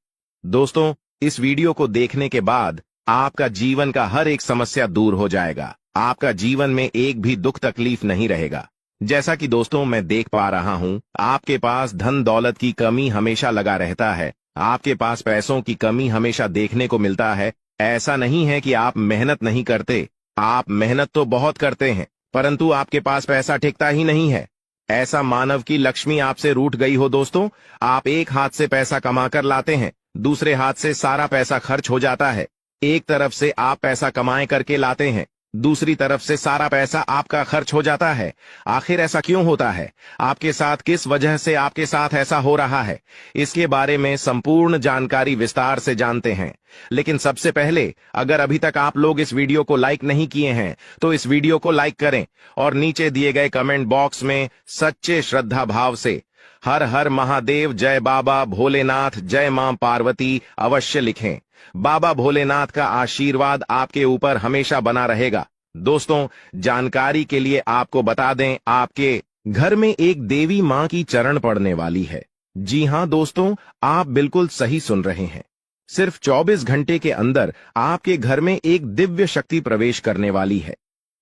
दोस्तों, इस वीडियो को देखने के बाद आपका जीवन का हर एक समस्या दूर हो जाएगा। आपका जीवन में एक भी दुख तकलीफ नहीं रहेगा। जैसा कि दोस्तों मैं देख पा रहा हूं, आपके पास धन दौलत की कमी हमेशा लगा रहता है। आपके पास पैसों की कमी हमेशा देखने को मिलता है। ऐसा नहीं है कि आप मेहनत नहीं करते, आप मेहनत तो बहुत करते हैं, परंतु आपके पास पैसा टिकता ही नहीं है। ऐसा मानव की लक्ष्मी आपसे रूठ गई हो। दोस्तों, आप एक हाथ से पैसा कमाकर लाते हैं, दूसरे हाथ से सारा पैसा खर्च हो जाता है। एक तरफ से आप पैसा कमाए करके लाते हैं, दूसरी तरफ से सारा पैसा आपका खर्च हो जाता है। आखिर ऐसा क्यों होता है? आपके साथ किस वजह से आपके साथ ऐसा हो रहा है? इसके बारे में संपूर्ण जानकारी विस्तार से जानते हैं। लेकिन सबसे पहले, अगर अभी तक आप लोग इस वीडियो को लाइक नहीं किए हैं तो इस वीडियो को लाइक करें और नीचे दिए गए कमेंट बॉक्स में सच्चे श्रद्धा भाव से हर हर महादेव, जय बाबा भोलेनाथ, जय मां पार्वती अवश्य लिखें। बाबा भोलेनाथ का आशीर्वाद आपके ऊपर हमेशा बना रहेगा। दोस्तों, जानकारी के लिए आपको बता दें, आपके घर में एक देवी मां की चरण पड़ने वाली है। जी हां दोस्तों, आप बिल्कुल सही सुन रहे हैं। सिर्फ 24 घंटे के अंदर आपके घर में एक दिव्य शक्ति प्रवेश करने वाली है।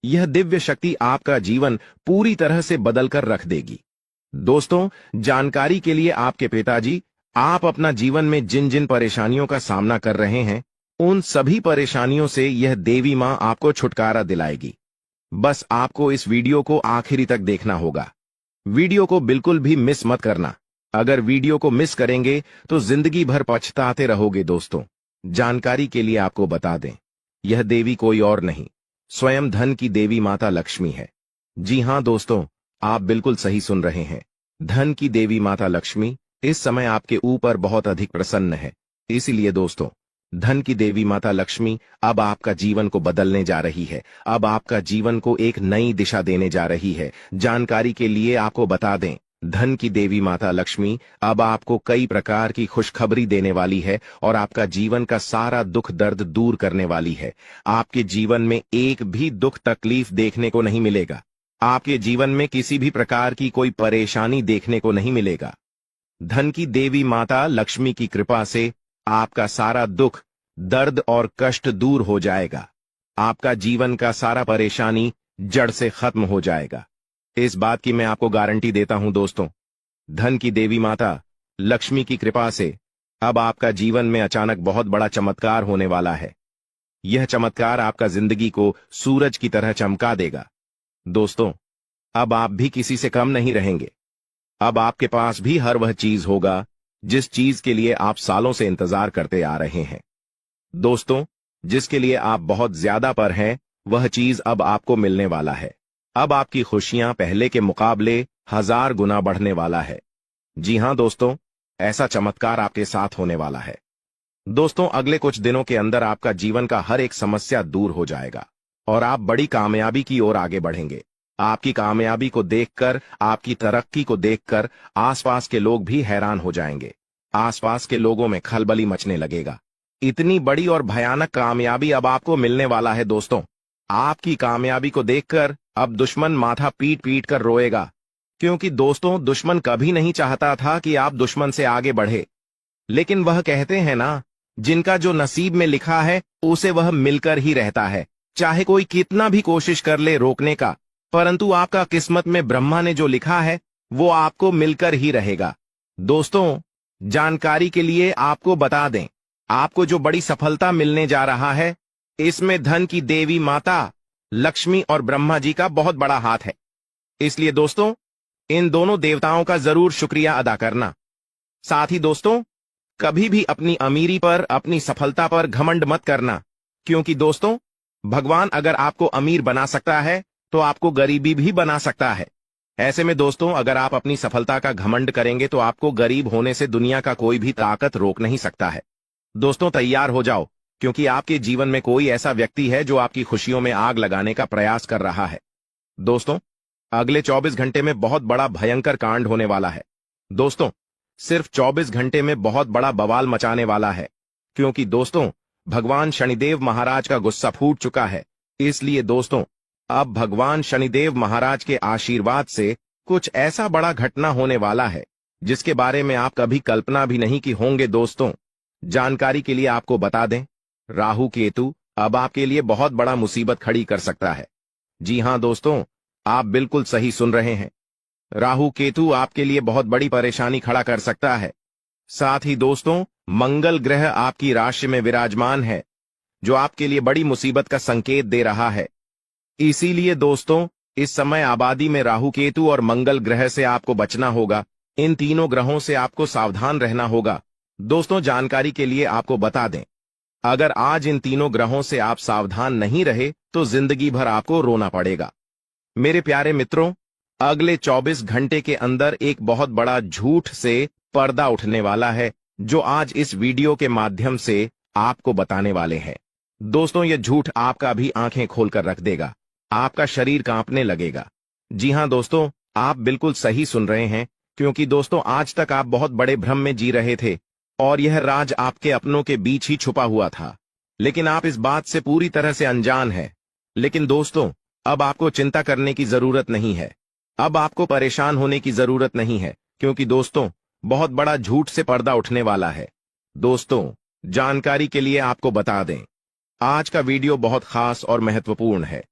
यह दिव्य शक्ति आपका जीवन पूरी तरह से बदलकर रख देगी। दोस्तों, जानकारी के लिए आपके पिताजी, आप अपना जीवन में जिन जिन परेशानियों का सामना कर रहे हैं, उन सभी परेशानियों से यह देवी मां आपको छुटकारा दिलाएगी। बस आपको इस वीडियो को आखिरी तक देखना होगा। वीडियो को बिल्कुल भी मिस मत करना। अगर वीडियो को मिस करेंगे तो जिंदगी भर पछताते रहोगे। दोस्तों, जानकारी के लिए आपको बता दें, यह देवी कोई और नहीं, स्वयं धन की देवी माता लक्ष्मी है। जी हां दोस्तों, आप बिल्कुल सही सुन रहे हैं। धन की देवी माता लक्ष्मी इस समय आपके ऊपर बहुत अधिक प्रसन्न है। इसीलिए दोस्तों, धन की देवी माता लक्ष्मी अब आपका जीवन को बदलने जा रही है। अब आपका जीवन को एक नई दिशा देने जा रही है। जानकारी के लिए आपको बता दें, धन की देवी माता लक्ष्मी अब आपको कई प्रकार की खुशखबरी देने वाली है और आपका जीवन का सारा दुख दर्द दूर करने वाली है। आपके जीवन में एक भी दुख तकलीफ देखने को नहीं मिलेगा। आपके जीवन में किसी भी प्रकार की कोई परेशानी देखने को नहीं मिलेगा। धन की देवी माता लक्ष्मी की कृपा से आपका सारा दुख, दर्द और कष्ट दूर हो जाएगा। आपका जीवन का सारा परेशानी जड़ से खत्म हो जाएगा। इस बात की मैं आपको गारंटी देता हूं दोस्तों। धन की देवी माता लक्ष्मी की कृपा से अब आपका जीवन में अचानक बहुत बड़ा चमत्कार होने वाला है। यह चमत्कार आपका जिंदगी को सूरज की तरह चमका देगा। दोस्तों, अब आप भी किसी से कम नहीं रहेंगे। अब आपके पास भी हर वह चीज होगा जिस चीज के लिए आप सालों से इंतजार करते आ रहे हैं। दोस्तों, जिसके लिए आप बहुत ज्यादा पर हैं, वह चीज अब आपको मिलने वाला है। अब आपकी खुशियां पहले के मुकाबले 1000 गुना बढ़ने वाला है। जी हां दोस्तों, ऐसा चमत्कार आपके साथ होने वाला है। दोस्तों, अगले कुछ दिनों के अंदर आपका जीवन का हर एक समस्या दूर हो जाएगा और आप बड़ी कामयाबी की ओर आगे बढ़ेंगे। आपकी कामयाबी को देखकर, आपकी तरक्की को देखकर आसपास के लोग भी हैरान हो जाएंगे। आसपास के लोगों में खलबली मचने लगेगा। इतनी बड़ी और भयानक कामयाबी अब आपको मिलने वाला है। दोस्तों, आपकी कामयाबी को देखकर अब दुश्मन माथा पीट पीट कर रोएगा, क्योंकि दोस्तों, दुश्मन कभी नहीं चाहता था कि आप दुश्मन से आगे बढ़े। लेकिन वह कहते हैं ना, जिनका जो नसीब में लिखा है उसे वह मिलकर ही रहता है। चाहे कोई कितना भी कोशिश कर ले रोकने का, परंतु आपका किस्मत में ब्रह्मा ने जो लिखा है वो आपको मिलकर ही रहेगा। दोस्तों, जानकारी के लिए आपको बता दें, आपको जो बड़ी सफलता मिलने जा रहा है, इसमें धन की देवी माता लक्ष्मी और ब्रह्मा जी का बहुत बड़ा हाथ है। इसलिए दोस्तों, इन दोनों देवताओं का जरूर शुक्रिया अदा करना। साथ ही दोस्तों, कभी भी अपनी अमीरी पर, अपनी सफलता पर घमंड मत करना, क्योंकि दोस्तों, भगवान अगर आपको अमीर बना सकता है तो आपको गरीबी भी बना सकता है। ऐसे में दोस्तों, अगर आप अपनी सफलता का घमंड करेंगे तो आपको गरीब होने से दुनिया का कोई भी ताकत रोक नहीं सकता है। दोस्तों, तैयार हो जाओ, क्योंकि आपके जीवन में कोई ऐसा व्यक्ति है जो आपकी खुशियों में आग लगाने का प्रयास कर रहा है। दोस्तों, अगले 24 घंटे में बहुत बड़ा भयंकर कांड होने वाला है। दोस्तों, सिर्फ 24 घंटे में बहुत बड़ा बवाल मचाने वाला है, क्योंकि दोस्तों, भगवान शनिदेव महाराज का गुस्सा फूट चुका है। इसलिए दोस्तों, अब भगवान शनिदेव महाराज के आशीर्वाद से कुछ ऐसा बड़ा घटना होने वाला है जिसके बारे में आप कभी कल्पना भी नहीं की होंगे। दोस्तों, जानकारी के लिए आपको बता दें, राहु केतु अब आपके लिए बहुत बड़ा मुसीबत खड़ी कर सकता है। जी हां दोस्तों, आप बिल्कुल सही सुन रहे हैं। राहु केतु आपके लिए बहुत बड़ी परेशानी खड़ा कर सकता है। साथ ही दोस्तों, मंगल ग्रह आपकी राशि में विराजमान है, जो आपके लिए बड़ी मुसीबत का संकेत दे रहा है। इसीलिए दोस्तों, इस समय आबादी में राहु केतु और मंगल ग्रह से आपको बचना होगा। इन तीनों ग्रहों से आपको सावधान रहना होगा। दोस्तों, जानकारी के लिए आपको बता दें, अगर आज इन तीनों ग्रहों से आप सावधान नहीं रहे तो जिंदगी भर आपको रोना पड़ेगा। मेरे प्यारे मित्रों, अगले 24 घंटे के अंदर एक बहुत बड़ा झूठ से पर्दा उठने वाला है, जो आज इस वीडियो के माध्यम से आपको बताने वाले हैं। दोस्तों, यह झूठ आपका भी आंखें खोलकर रख देगा, आपका शरीर कांपने लगेगा। जी हां दोस्तों, आप बिल्कुल सही सुन रहे हैं, क्योंकि दोस्तों आज तक आप बहुत बड़े भ्रम में जी रहे थे और यह राज आपके अपनों के बीच ही छुपा हुआ था, लेकिन आप इस बात से पूरी तरह से अनजान हैं। लेकिन दोस्तों, अब आपको चिंता करने की जरूरत नहीं है, अब आपको परेशान होने की जरूरत नहीं है, क्योंकि दोस्तों बहुत बड़ा झूठ से पर्दा उठने वाला है। दोस्तों, जानकारी के लिए आपको बता दें, आज का वीडियो बहुत खास और महत्वपूर्ण है।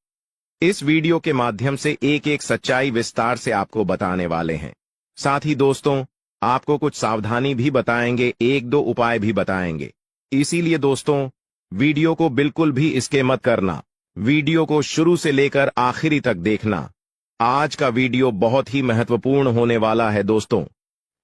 इस वीडियो के माध्यम से एक एक सच्चाई विस्तार से आपको बताने वाले हैं। साथ ही दोस्तों, आपको कुछ सावधानी भी बताएंगे, एक दो उपाय भी बताएंगे। इसीलिए दोस्तों, वीडियो को बिल्कुल भी स्किप मत करना, वीडियो को शुरू से लेकर आखिरी तक देखना। आज का वीडियो बहुत ही महत्वपूर्ण होने वाला है। दोस्तों,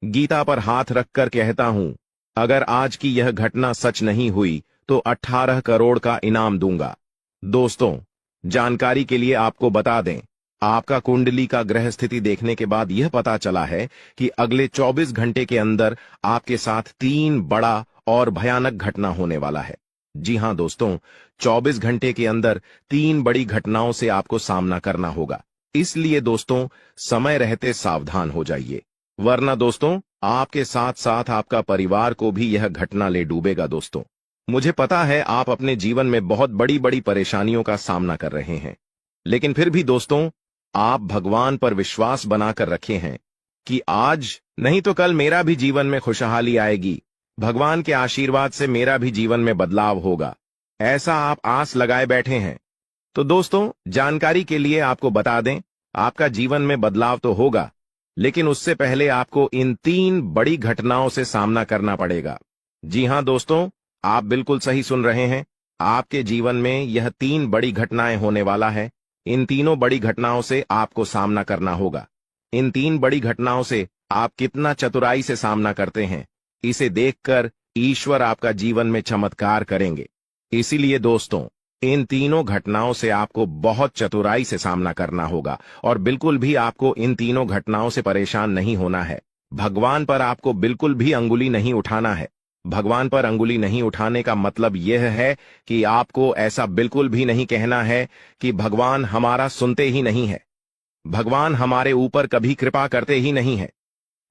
गीता पर हाथ रखकर कहता हूं, अगर आज की यह घटना सच नहीं हुई तो 18 करोड़ का इनाम दूंगा। दोस्तों, जानकारी के लिए आपको बता दें, आपका कुंडली का ग्रह स्थिति देखने के बाद यह पता चला है कि अगले 24 घंटे के अंदर आपके साथ 3 बड़ा और भयानक घटना होने वाला है। जी हां दोस्तों, 24 घंटे के अंदर 3 बड़ी घटनाओं से आपको सामना करना होगा। इसलिए दोस्तों, समय रहते सावधान हो जाइए, वरना दोस्तों आपके साथ साथ आपका परिवार को भी यह घटना ले डूबेगा। दोस्तों, मुझे पता है आप अपने जीवन में बहुत बड़ी बड़ी परेशानियों का सामना कर रहे हैं, लेकिन फिर भी दोस्तों आप भगवान पर विश्वास बनाकर रखे हैं कि आज नहीं तो कल मेरा भी जीवन में खुशहाली आएगी, भगवान के आशीर्वाद से मेरा भी जीवन में बदलाव होगा, ऐसा आप आस लगाए बैठे हैं। तो दोस्तों, जानकारी के लिए आपको बता दें, आपका जीवन में बदलाव तो होगा, लेकिन उससे पहले आपको इन 3 बड़ी घटनाओं से सामना करना पड़ेगा। जी हां दोस्तों, आप बिल्कुल सही सुन रहे हैं, आपके जीवन में यह 3 बड़ी घटनाएं होने वाला है। इन तीनों बड़ी घटनाओं से आपको सामना करना होगा। इन 3 बड़ी घटनाओं से आप कितना चतुराई से सामना करते हैं, इसे देखकर ईश्वर आपका जीवन में चमत्कार करेंगे। इसीलिए दोस्तों, इन तीनों घटनाओं से आपको बहुत चतुराई से सामना करना होगा और बिल्कुल भी आपको इन तीनों घटनाओं से परेशान नहीं होना है। भगवान पर आपको बिल्कुल भी अंगुली नहीं उठाना है। भगवान पर अंगुली नहीं उठाने का मतलब यह है कि आपको ऐसा बिल्कुल भी नहीं कहना है कि भगवान हमारा सुनते ही नहीं है, भगवान हमारे ऊपर कभी कृपा करते ही नहीं है,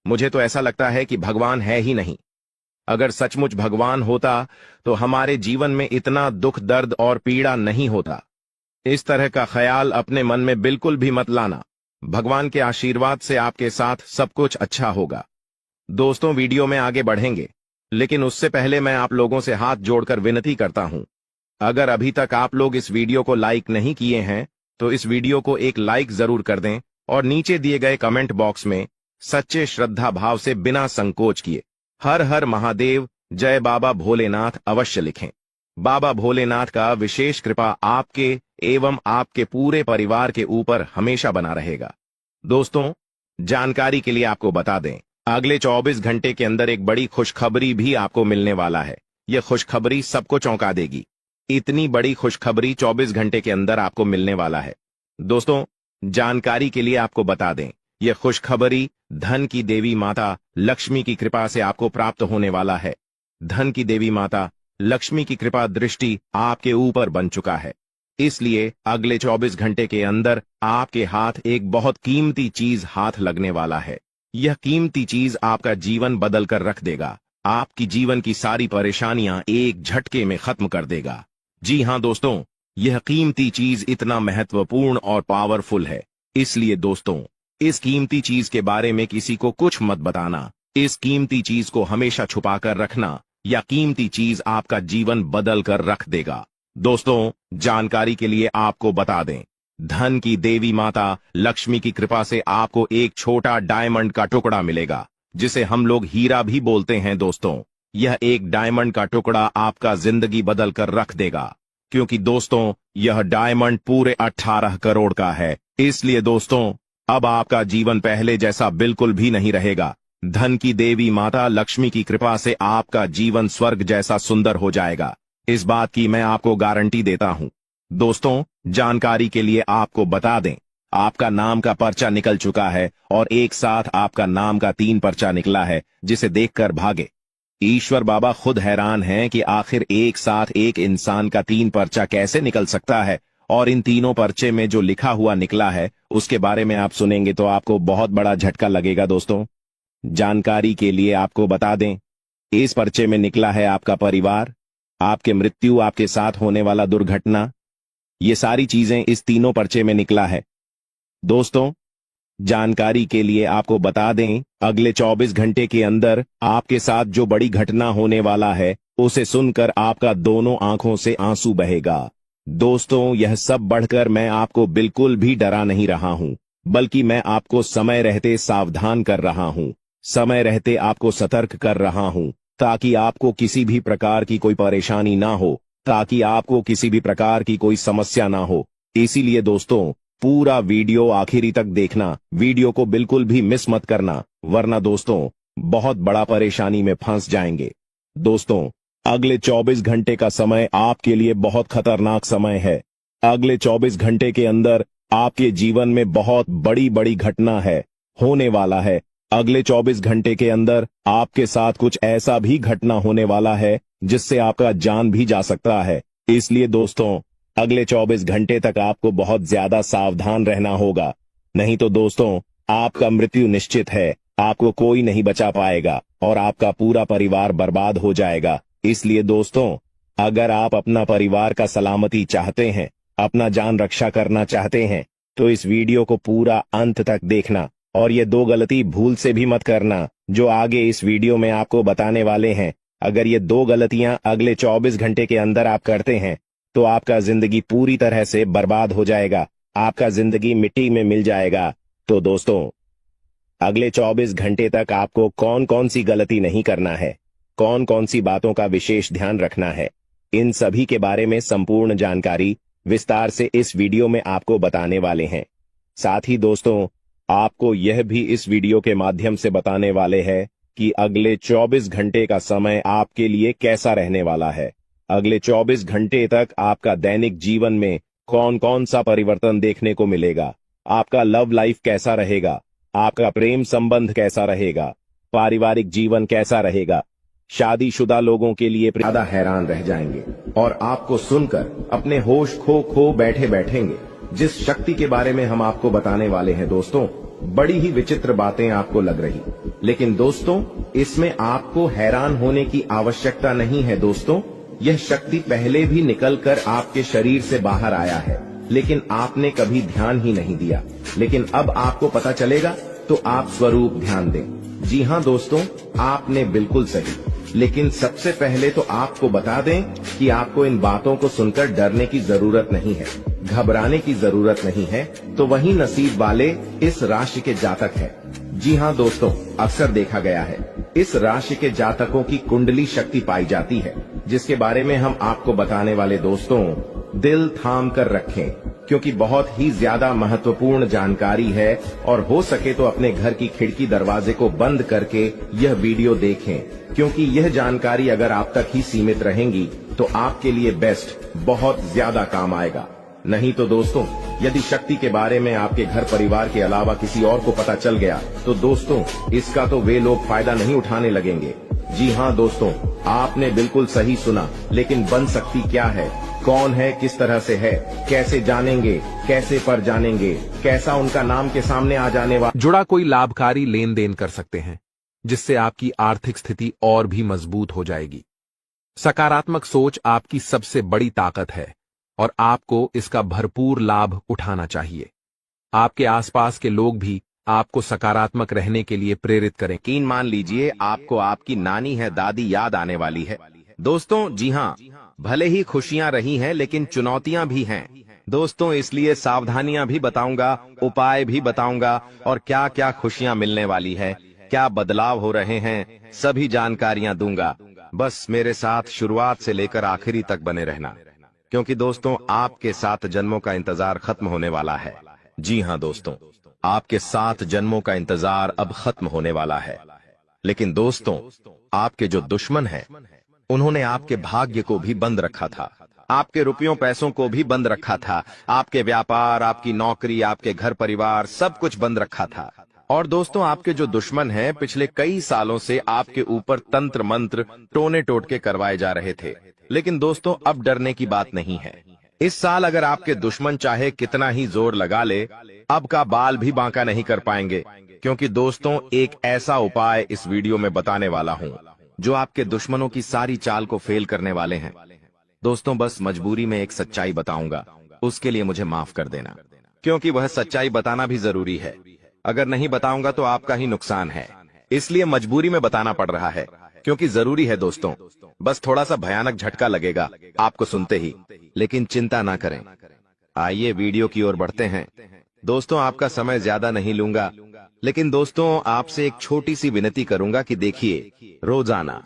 मुझे तो ऐसा लगता है कि भगवान है ही नहीं। अगर सचमुच भगवान होता तो हमारे जीवन में इतना दुख दर्द और पीड़ा नहीं होता। इस तरह का ख्याल अपने मन में बिल्कुल भी मत लाना। भगवान के आशीर्वाद से आपके साथ सब कुछ अच्छा होगा। दोस्तों, वीडियो में आगे बढ़ेंगे, लेकिन उससे पहले मैं आप लोगों से हाथ जोड़कर विनती करता हूं, अगर अभी तक आप लोग इस वीडियो को लाइक नहीं किए हैं तो इस वीडियो को एक लाइक जरूर कर दें और नीचे दिए गए कमेंट बॉक्स में सच्चे श्रद्धा भाव से बिना संकोच किए हर हर महादेव, जय बाबा भोलेनाथ अवश्य लिखें। बाबा भोलेनाथ का विशेष कृपा आपके एवं आपके पूरे परिवार के ऊपर हमेशा बना रहेगा। दोस्तों, जानकारी के लिए आपको बता दें, अगले 24 घंटे के अंदर एक बड़ी खुशखबरी भी आपको मिलने वाला है। यह खुशखबरी सबको चौंका देगी। इतनी बड़ी खुशखबरी 24 घंटे के अंदर आपको मिलने वाला है। दोस्तों, जानकारी के लिए आपको बता दें, यह खुशखबरी धन की देवी माता लक्ष्मी की कृपा से आपको प्राप्त होने वाला है। धन की देवी माता लक्ष्मी की कृपा दृष्टि आपके ऊपर बन चुका है। इसलिए अगले 24 घंटे के अंदर आपके हाथ एक बहुत कीमती चीज हाथ लगने वाला है। यह कीमती चीज आपका जीवन बदल कर रख देगा, आपकी जीवन की सारी परेशानियां एक झटके में खत्म कर देगा। जी हां दोस्तों, यह कीमती चीज इतना महत्वपूर्ण और पावरफुल है, इसलिए दोस्तों इस कीमती चीज के बारे में किसी को कुछ मत बताना। इस कीमती चीज को हमेशा छुपा कर रखना, या कीमती चीज आपका जीवन बदल कर रख देगा। दोस्तों, जानकारी के लिए आपको बता दें, धन की देवी माता लक्ष्मी की कृपा से आपको एक छोटा डायमंड का टुकड़ा मिलेगा, जिसे हम लोग हीरा भी बोलते हैं। दोस्तों, यह एक डायमंड का टुकड़ा आपका जिंदगी बदल कर रख देगा, क्योंकि दोस्तों यह डायमंड पूरे 18 करोड़ का है। इसलिए दोस्तों, अब आपका जीवन पहले जैसा बिल्कुल भी नहीं रहेगा। धन की देवी माता लक्ष्मी की कृपा से आपका जीवन स्वर्ग जैसा सुंदर हो जाएगा। इस बात की मैं आपको गारंटी देता हूं। दोस्तों, जानकारी के लिए आपको बता दें, आपका नाम का पर्चा निकल चुका है और एक साथ आपका नाम का 3 पर्चा निकला है, जिसे देखकर भागे। ईश्वर बाबा खुद हैरान हैं कि आखिर एक साथ एक इंसान का 3 पर्चा कैसे निकल सकता है, और इन तीनों पर्चे में जो लिखा हुआ निकला है उसके बारे में आप सुनेंगे तो आपको बहुत बड़ा झटका लगेगा। दोस्तों, जानकारी के लिए आपको बता दें, इस पर्चे में निकला है आपका परिवार, आपके मृत्यु, आपके साथ होने वाला दुर्घटना, ये सारी चीजें इस तीनों पर्चे में निकला है। दोस्तों, जानकारी के लिए आपको बता दें, अगले 24 घंटे के अंदर आपके साथ जो बड़ी घटना होने वाला है उसे सुनकर आपका दोनों आंखों से आंसू बहेगा। दोस्तों, यह सब बढ़कर मैं आपको बिल्कुल भी डरा नहीं रहा हूं, बल्कि मैं आपको समय रहते सावधान कर रहा हूं, समय रहते आपको सतर्क कर रहा हूं, ताकि आपको किसी भी प्रकार की कोई परेशानी ना हो, ताकि आपको किसी भी प्रकार की कोई समस्या ना हो। इसीलिए दोस्तों, पूरा वीडियो आखिरी तक देखना, वीडियो को बिल्कुल भी मिस मत करना, वरना दोस्तों बहुत बड़ा परेशानी में फंस जाएंगे। दोस्तों, अगले 24 घंटे का समय आपके लिए बहुत खतरनाक समय है। अगले 24 घंटे के अंदर आपके जीवन में बहुत बड़ी बड़ी घटना है, होने वाला है। अगले 24 घंटे के अंदर आपके साथ कुछ ऐसा भी घटना होने वाला है जिससे आपका जान भी जा सकता है। इसलिए दोस्तों, अगले 24 घंटे तक आपको बहुत ज्यादा सावधान रहना होगा, नहीं तो दोस्तों आपका मृत्यु निश्चित है, आपको कोई नहीं बचा पाएगा और आपका पूरा परिवार बर्बाद हो जाएगा। इसलिए दोस्तों, अगर आप अपना परिवार का सलामती चाहते हैं, अपना जान रक्षा करना चाहते हैं, तो इस वीडियो को पूरा अंत तक देखना, और ये 2 गलती भूल से भी मत करना जो आगे इस वीडियो में आपको बताने वाले हैं। अगर ये 2 गलतियां अगले 24 घंटे के अंदर आप करते हैं तो आपका जिंदगी पूरी तरह से बर्बाद हो जाएगा, आपका जिंदगी मिट्टी में मिल जाएगा। तो दोस्तों, अगले 24 घंटे तक आपको कौन कौन सी गलती नहीं करना है, कौन कौन सी बातों का विशेष ध्यान रखना है, इन सभी के बारे में संपूर्ण जानकारी विस्तार से इस वीडियो में आपको बताने वाले हैं। साथ ही दोस्तों, आपको यह भी इस वीडियो के माध्यम से बताने वाले हैं कि अगले 24 घंटे का समय आपके लिए कैसा रहने वाला है। अगले 24 घंटे तक आपका दैनिक जीवन में कौन कौन सा परिवर्तन देखने को मिलेगा, आपका लव लाइफ कैसा रहेगा, आपका प्रेम संबंध कैसा रहेगा, पारिवारिक जीवन कैसा रहेगा। शादीशुदा लोगों के लिए ज्यादा हैरान रह जाएंगे और आपको सुनकर अपने होश खो बैठे बैठेंगे। जिस शक्ति के बारे में हम आपको बताने वाले हैं दोस्तों, बड़ी ही विचित्र बातें आपको लग रही, लेकिन दोस्तों इसमें आपको हैरान होने की आवश्यकता नहीं है। दोस्तों, यह शक्ति पहले भी निकलकर आपके शरीर से बाहर आया है, लेकिन आपने कभी ध्यान ही नहीं दिया। लेकिन अब आपको पता चलेगा तो आप स्वरूप ध्यान दें। जी हाँ दोस्तों, आपने बिल्कुल सही। लेकिन सबसे पहले तो आपको बता दें कि आपको इन बातों को सुनकर डरने की जरूरत नहीं है, घबराने की जरूरत नहीं है। तो वही नसीब वाले इस राशि के जातक हैं। जी हाँ दोस्तों, अक्सर देखा गया है इस राशि के जातकों की कुंडली शक्ति पाई जाती है, जिसके बारे में हम आपको बताने वाले दोस्तों दिल थाम कर रखें, क्योंकि बहुत ही ज्यादा महत्वपूर्ण जानकारी है। और हो सके तो अपने घर की खिड़की दरवाजे को बंद करके यह वीडियो देखें, क्योंकि यह जानकारी अगर आप तक ही सीमित रहेंगी तो आपके लिए बेस्ट बहुत ज्यादा काम आएगा। नहीं तो दोस्तों, यदि शक्ति के बारे में आपके घर परिवार के अलावा किसी और को पता चल गया तो दोस्तों इसका तो वे लोग फायदा नहीं उठाने लगेंगे। जी हाँ दोस्तों, आपने बिल्कुल सही सुना। लेकिन बन सकती क्या है, कौन है, किस तरह से है, कैसे जानेंगे, कैसे पर जानेंगे, कैसा उनका नाम के सामने आ जाने वाला जुड़ा कोई लाभकारी लेन देन कर सकते हैं, जिससे आपकी आर्थिक स्थिति और भी मजबूत हो जाएगी। सकारात्मक सोच आपकी सबसे बड़ी ताकत है और आपको इसका भरपूर लाभ उठाना चाहिए। आपके आसपास के लोग भी आपको सकारात्मक रहने के लिए प्रेरित करें। यकीन मान लीजिए आपको आपकी नानी है दादी याद आने वाली है। दोस्तों जी हाँ, भले ही खुशियां रही हैं लेकिन चुनौतियां भी हैं दोस्तों, इसलिए सावधानियां भी बताऊंगा, उपाय भी बताऊंगा और क्या क्या खुशियां मिलने वाली है, क्या बदलाव हो रहे हैं, सभी जानकारियां दूंगा। बस मेरे साथ शुरुआत से लेकर आखिरी तक बने रहना, क्योंकि दोस्तों आपके 7 जन्मों का इंतजार खत्म होने वाला है। जी हाँ दोस्तों, आपके 7 जन्मों का इंतजार अब खत्म होने वाला है। लेकिन दोस्तों, आपके जो दुश्मन हैं उन्होंने आपके भाग्य को भी बंद रखा था, आपके रुपयों पैसों को भी बंद रखा था, आपके व्यापार, आपकी नौकरी, आपके घर परिवार, सब कुछ बंद रखा था। और दोस्तों, आपके जो दुश्मन हैं पिछले कई सालों से आपके ऊपर तंत्र मंत्र, टोने टोटके करवाए जा रहे थे। लेकिन दोस्तों, अब डरने की बात नहीं है। इस साल अगर आपके दुश्मन चाहे कितना ही जोर लगा ले, अब का बाल भी बांका नहीं कर पाएंगे, क्योंकि दोस्तों एक ऐसा उपाय इस वीडियो में बताने वाला हूं जो आपके दुश्मनों की सारी चाल को फेल करने वाले हैं। दोस्तों, बस मजबूरी में एक सच्चाई बताऊंगा, उसके लिए मुझे माफ कर देना, क्योंकि वह सच्चाई बताना भी जरूरी है। अगर नहीं बताऊंगा तो आपका ही नुकसान है, इसलिए मजबूरी में बताना पड़ रहा है, क्योंकि जरूरी है दोस्तों। बस थोड़ा सा भयानक झटका लगेगा आपको सुनते ही, लेकिन चिंता ना करें। आइए वीडियो की ओर बढ़ते हैं। दोस्तों, आपका समय ज्यादा नहीं लूंगा, लेकिन दोस्तों आपसे एक छोटी सी विनती करूंगा कि देखिए, रोजाना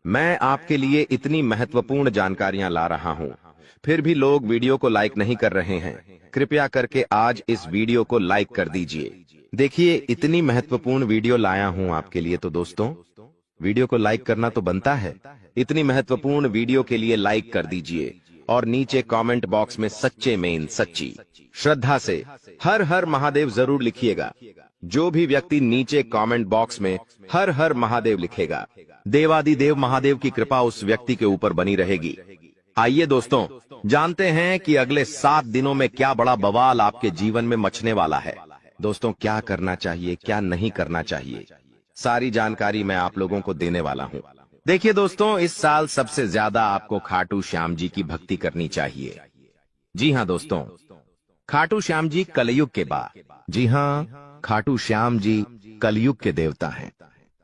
मैं आपके लिए इतनी महत्वपूर्ण जानकारियां ला रहा हूं, फिर भी लोग वीडियो को लाइक नहीं कर रहे हैं। कृपया करके आज इस वीडियो को लाइक कर दीजिए। देखिए, इतनी महत्वपूर्ण वीडियो लाया हूं आपके लिए, तो दोस्तों वीडियो को लाइक करना तो बनता है। इतनी महत्वपूर्ण वीडियो के लिए लाइक कर दीजिए और नीचे कमेंट बॉक्स में सच्चे में सच्ची श्रद्धा से हर हर महादेव जरूर लिखिएगा। जो भी व्यक्ति नीचे कमेंट बॉक्स में हर हर महादेव लिखेगा, देवादिदेव महादेव की कृपा उस व्यक्ति के ऊपर बनी रहेगी। आइए दोस्तों, जानते हैं कि अगले 7 दिनों में क्या बड़ा बवाल आपके जीवन में मचने वाला है। दोस्तों, क्या करना चाहिए, क्या नहीं करना चाहिए, सारी जानकारी मैं आप लोगों को देने वाला हूं। देखिए दोस्तों, इस साल सबसे ज्यादा आपको खाटू श्याम जी की भक्ति करनी चाहिए। जी हां दोस्तों, खाटू श्याम जी कलयुग के बाद, जी हां, खाटू श्याम जी कलयुग के देवता हैं।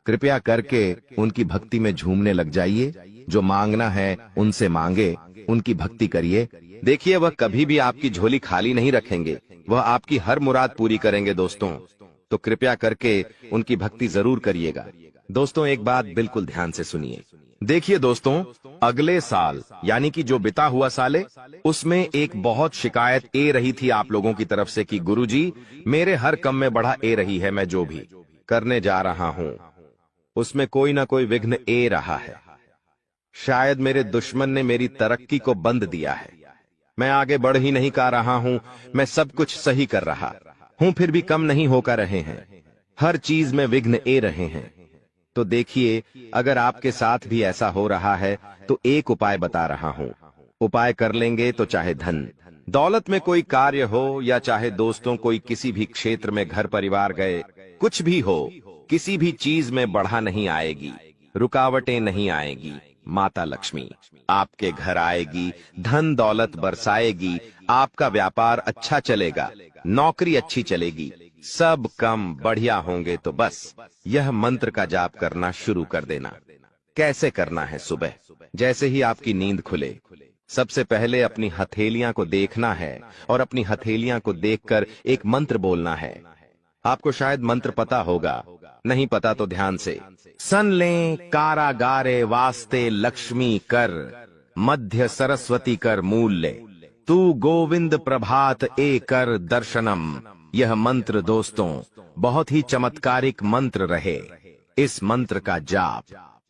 कृपया करके उनकी भक्ति में झूमने लग जाइए। जो मांगना है उनसे मांगे, उनकी भक्ति करिए। देखिए, वह कभी भी आपकी झोली खाली नहीं रखेंगे, वह आपकी हर मुराद पूरी करेंगे दोस्तों। तो कृपया करके उनकी भक्ति जरूर करिएगा। दोस्तों, एक बात बिल्कुल ध्यान से सुनिए। देखिए दोस्तों, अगले साल यानी कि जो बिता हुआ साल है, उसमें एक बहुत शिकायत ए रही थी आप लोगों की तरफ से कि गुरुजी, मेरे हर काम में बढ़ा ए रही है, मैं जो भी करने जा रहा हूं उसमें कोई ना कोई विघ्न ए रहा है। शायद मेरे दुश्मन ने मेरी तरक्की को बंद दिया है, मैं आगे बढ़ ही नहीं पा रहा हूं, मैं सब कुछ सही कर रहा हूं फिर भी कम नहीं होकर रहे हैं, हर चीज में विघ्न ए रहे हैं। तो देखिए, अगर आपके साथ भी ऐसा हो रहा है तो एक उपाय बता रहा हूं। उपाय कर लेंगे तो चाहे धन दौलत में कोई कार्य हो, या चाहे दोस्तों कोई किसी भी क्षेत्र में घर परिवार गए, कुछ भी हो, किसी भी चीज में बढ़ा नहीं आएगी, रुकावटें नहीं आएगी। माता लक्ष्मी आपके घर आएगी, धन दौलत बरसाएगी, आपका व्यापार अच्छा चलेगा, नौकरी अच्छी चलेगी, सब काम बढ़िया होंगे। तो बस यह मंत्र का जाप करना शुरू कर देना। कैसे करना है? सुबह जैसे ही आपकी नींद खुले, सबसे पहले अपनी हथेलियां को देखना है और अपनी हथेलियां को देखकर एक मंत्र बोलना है। आपको शायद मंत्र पता होगा, नहीं पता तो ध्यान से सन लें। कारागारे वास्ते लक्ष्मी कर, मध्य सरस्वती कर मूल्य, तू गोविंद प्रभात ए कर दर्शनम। यह मंत्र दोस्तों बहुत ही चमत्कारिक मंत्र रहे। इस मंत्र का जाप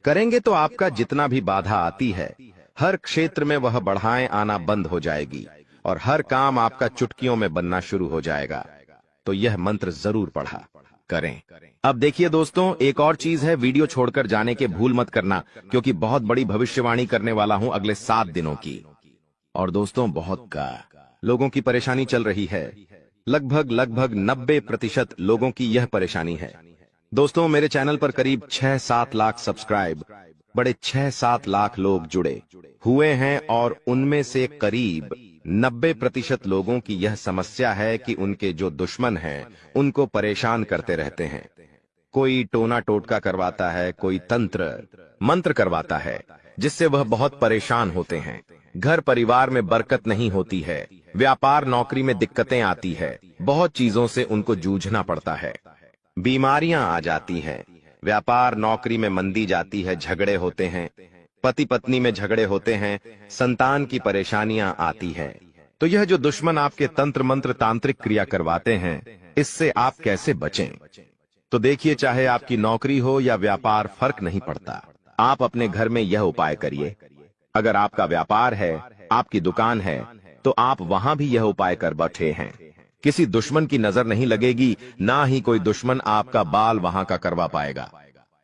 करेंगे तो आपका जितना भी बाधा आती है, हर क्षेत्र में वह बढ़ाएं आना बंद हो जाएगी और हर काम आपका चुटकियों में बनना शुरू हो जाएगा। तो यह मंत्र जरूर पढ़ा करें। अब देखिए दोस्तों, एक और चीज है, वीडियो छोड़कर जाने के भूल मत करना, क्योंकि बहुत बड़ी भविष्यवाणी करने वाला हूं अगले 7 दिनों की। और दोस्तों, बहुत का लोगों की परेशानी चल रही है, लगभग 90% लोगों की यह परेशानी है। दोस्तों, मेरे चैनल पर करीब 6-7 लाख सब्सक्राइब, बड़े 6-7 लाख लोग जुड़े हुए हैं और उनमें से करीब 90% लोगों की यह समस्या है कि उनके जो दुश्मन हैं उनको परेशान करते रहते हैं। कोई टोना टोटका करवाता है, कोई तंत्र मंत्र करवाता है, जिससे वह बहुत परेशान होते हैं। घर परिवार में बरकत नहीं होती है, व्यापार नौकरी में दिक्कतें आती है, बहुत चीजों से उनको जूझना पड़ता है, बीमारियां आ जाती हैं, व्यापार नौकरी में मंदी जाती है, झगड़े होते हैं, पति पत्नी में झगड़े होते हैं, संतान की परेशानियां आती है। तो यह जो दुश्मन आपके तंत्र मंत्र तांत्रिक क्रिया करवाते हैं, इससे आप कैसे बचें? तो देखिए, चाहे आपकी नौकरी हो या व्यापार, फर्क नहीं पड़ता। आप अपने घर में यह उपाय करिए। अगर आपका व्यापार है, आपकी दुकान है, तो आप वहां भी यह उपाय कर बैठे हैं। किसी दुश्मन की नजर नहीं लगेगी, ना ही कोई दुश्मन आपका बाल वहां का करवा पाएगा।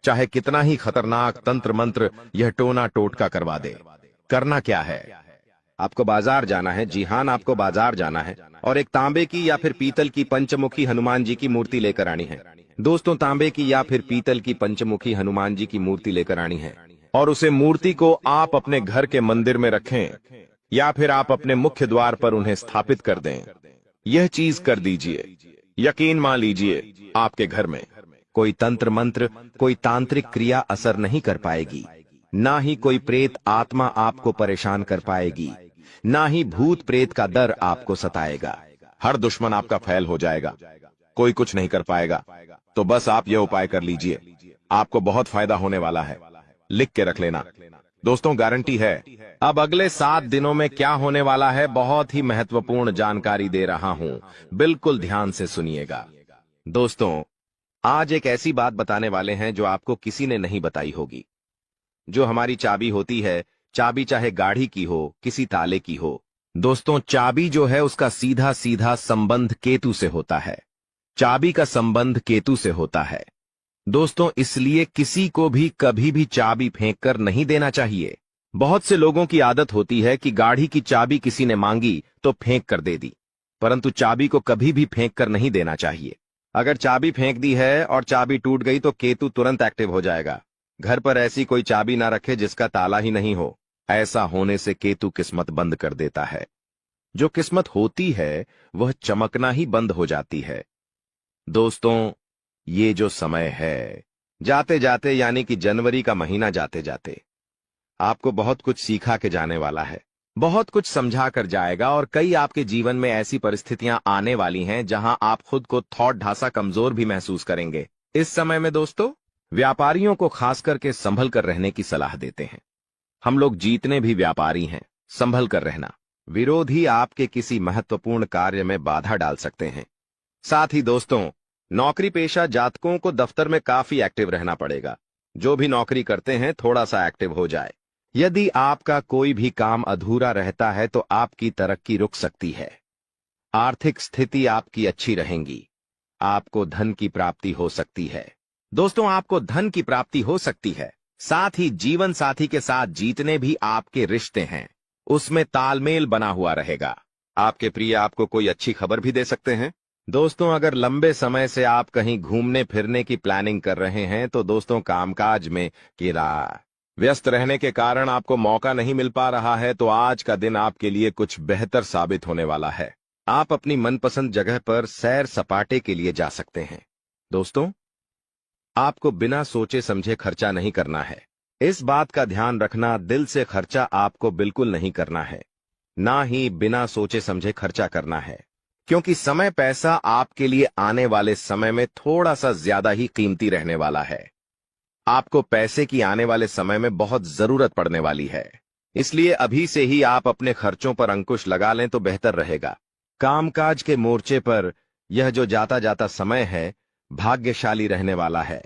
चाहे कितना ही खतरनाक तंत्र मंत्र यह टोना टोटका करवा दे। करना क्या है? आपको बाजार जाना है। जी हां, आपको बाजार जाना है और एक तांबे की या फिर पीतल की पंचमुखी हनुमान जी की मूर्ति लेकर आनी है। दोस्तों, तांबे की या फिर पीतल की पंचमुखी हनुमान जी की मूर्ति लेकर आनी है और उसे मूर्ति को आप अपने घर के मंदिर में रखें या फिर आप अपने मुख्य द्वार पर उन्हें स्थापित कर दें। यह चीज कर दीजिए, यकीन मान लीजिए, आपके घर में कोई तंत्र मंत्र, कोई तांत्रिक क्रिया असर नहीं कर पाएगी। ना ही कोई प्रेत आत्मा आपको परेशान कर पाएगी, ना ही भूत प्रेत का डर आपको सताएगा। हर दुश्मन आपका फैल हो जाएगा, कोई कुछ नहीं कर पाएगा। तो बस आप यह उपाय कर लीजिए, आपको बहुत फायदा होने वाला है। लिख के रख लेना दोस्तों, गारंटी है। अब अगले 7 दिनों में क्या होने वाला है, बहुत ही महत्वपूर्ण जानकारी दे रहा हूं, बिल्कुल ध्यान से सुनिएगा। दोस्तों, आज एक ऐसी बात बताने वाले हैं जो आपको किसी ने नहीं बताई होगी। जो हमारी चाबी होती है, चाबी चाहे गाढ़ी की हो, किसी ताले की हो, दोस्तों चाबी जो है उसका सीधा सीधा संबंध केतु से होता है। चाबी का संबंध केतु से होता है दोस्तों, इसलिए किसी को भी कभी भी चाबी फेंक कर नहीं देना चाहिए। बहुत से लोगों की आदत होती है कि गाढ़ी की चाबी किसी ने मांगी तो फेंक कर दे दी, परंतु चाबी को कभी भी फेंक कर नहीं देना चाहिए। अगर चाबी फेंक दी है और चाबी टूट गई तो केतु तुरंत एक्टिव हो जाएगा। घर पर ऐसी कोई चाबी ना रखे जिसका ताला ही नहीं हो। ऐसा होने से केतु किस्मत बंद कर देता है। जो किस्मत होती है वह चमकना ही बंद हो जाती है। दोस्तों, ये जो समय है, जाते जाते यानी कि जनवरी का महीना जाते जाते आपको बहुत कुछ सिखा के जाने वाला है, बहुत कुछ समझा कर जाएगा और कई आपके जीवन में ऐसी परिस्थितियां आने वाली हैं जहां आप खुद को थोड़ा ढासा कमजोर भी महसूस करेंगे। इस समय में दोस्तों, व्यापारियों को खास करके संभल कर रहने की सलाह देते हैं। हम लोग जितने भी व्यापारी हैं, संभल कर रहना। विरोधी आपके किसी महत्वपूर्ण कार्य में बाधा डाल सकते हैं। साथ ही दोस्तों, नौकरी पेशा जातकों को दफ्तर में काफी एक्टिव रहना पड़ेगा। जो भी नौकरी करते हैं थोड़ा सा एक्टिव हो जाए। यदि आपका कोई भी काम अधूरा रहता है तो आपकी तरक्की रुक सकती है। आर्थिक स्थिति आपकी अच्छी रहेगी। आपको धन की प्राप्ति हो सकती है। दोस्तों, आपको धन की प्राप्ति हो सकती है। साथ ही जीवन साथी के साथ जितने भी आपके रिश्ते हैं उसमें तालमेल बना हुआ रहेगा। आपके प्रिय आपको कोई अच्छी खबर भी दे सकते हैं। दोस्तों, अगर लंबे समय से आप कहीं घूमने फिरने की प्लानिंग कर रहे हैं तो दोस्तों कामकाज में व्यस्त रहने के कारण आपको मौका नहीं मिल पा रहा है, तो आज का दिन आपके लिए कुछ बेहतर साबित होने वाला है। आप अपनी मनपसंद जगह पर सैर सपाटे के लिए जा सकते हैं। दोस्तों, आपको बिना सोचे समझे खर्चा नहीं करना है। इस बात का ध्यान रखना, दिल से खर्चा आपको बिल्कुल नहीं करना है, ना ही बिना सोचे समझे खर्चा करना है, क्योंकि समय पैसा आपके लिए आने वाले समय में थोड़ा सा ज्यादा ही कीमती रहने वाला है। आपको पैसे की आने वाले समय में बहुत जरूरत पड़ने वाली है। इसलिए अभी से ही आप अपने खर्चों पर अंकुश लगा लें तो बेहतर रहेगा। कामकाज के मोर्चे पर यह जो जाता जाता समय है भाग्यशाली रहने वाला है।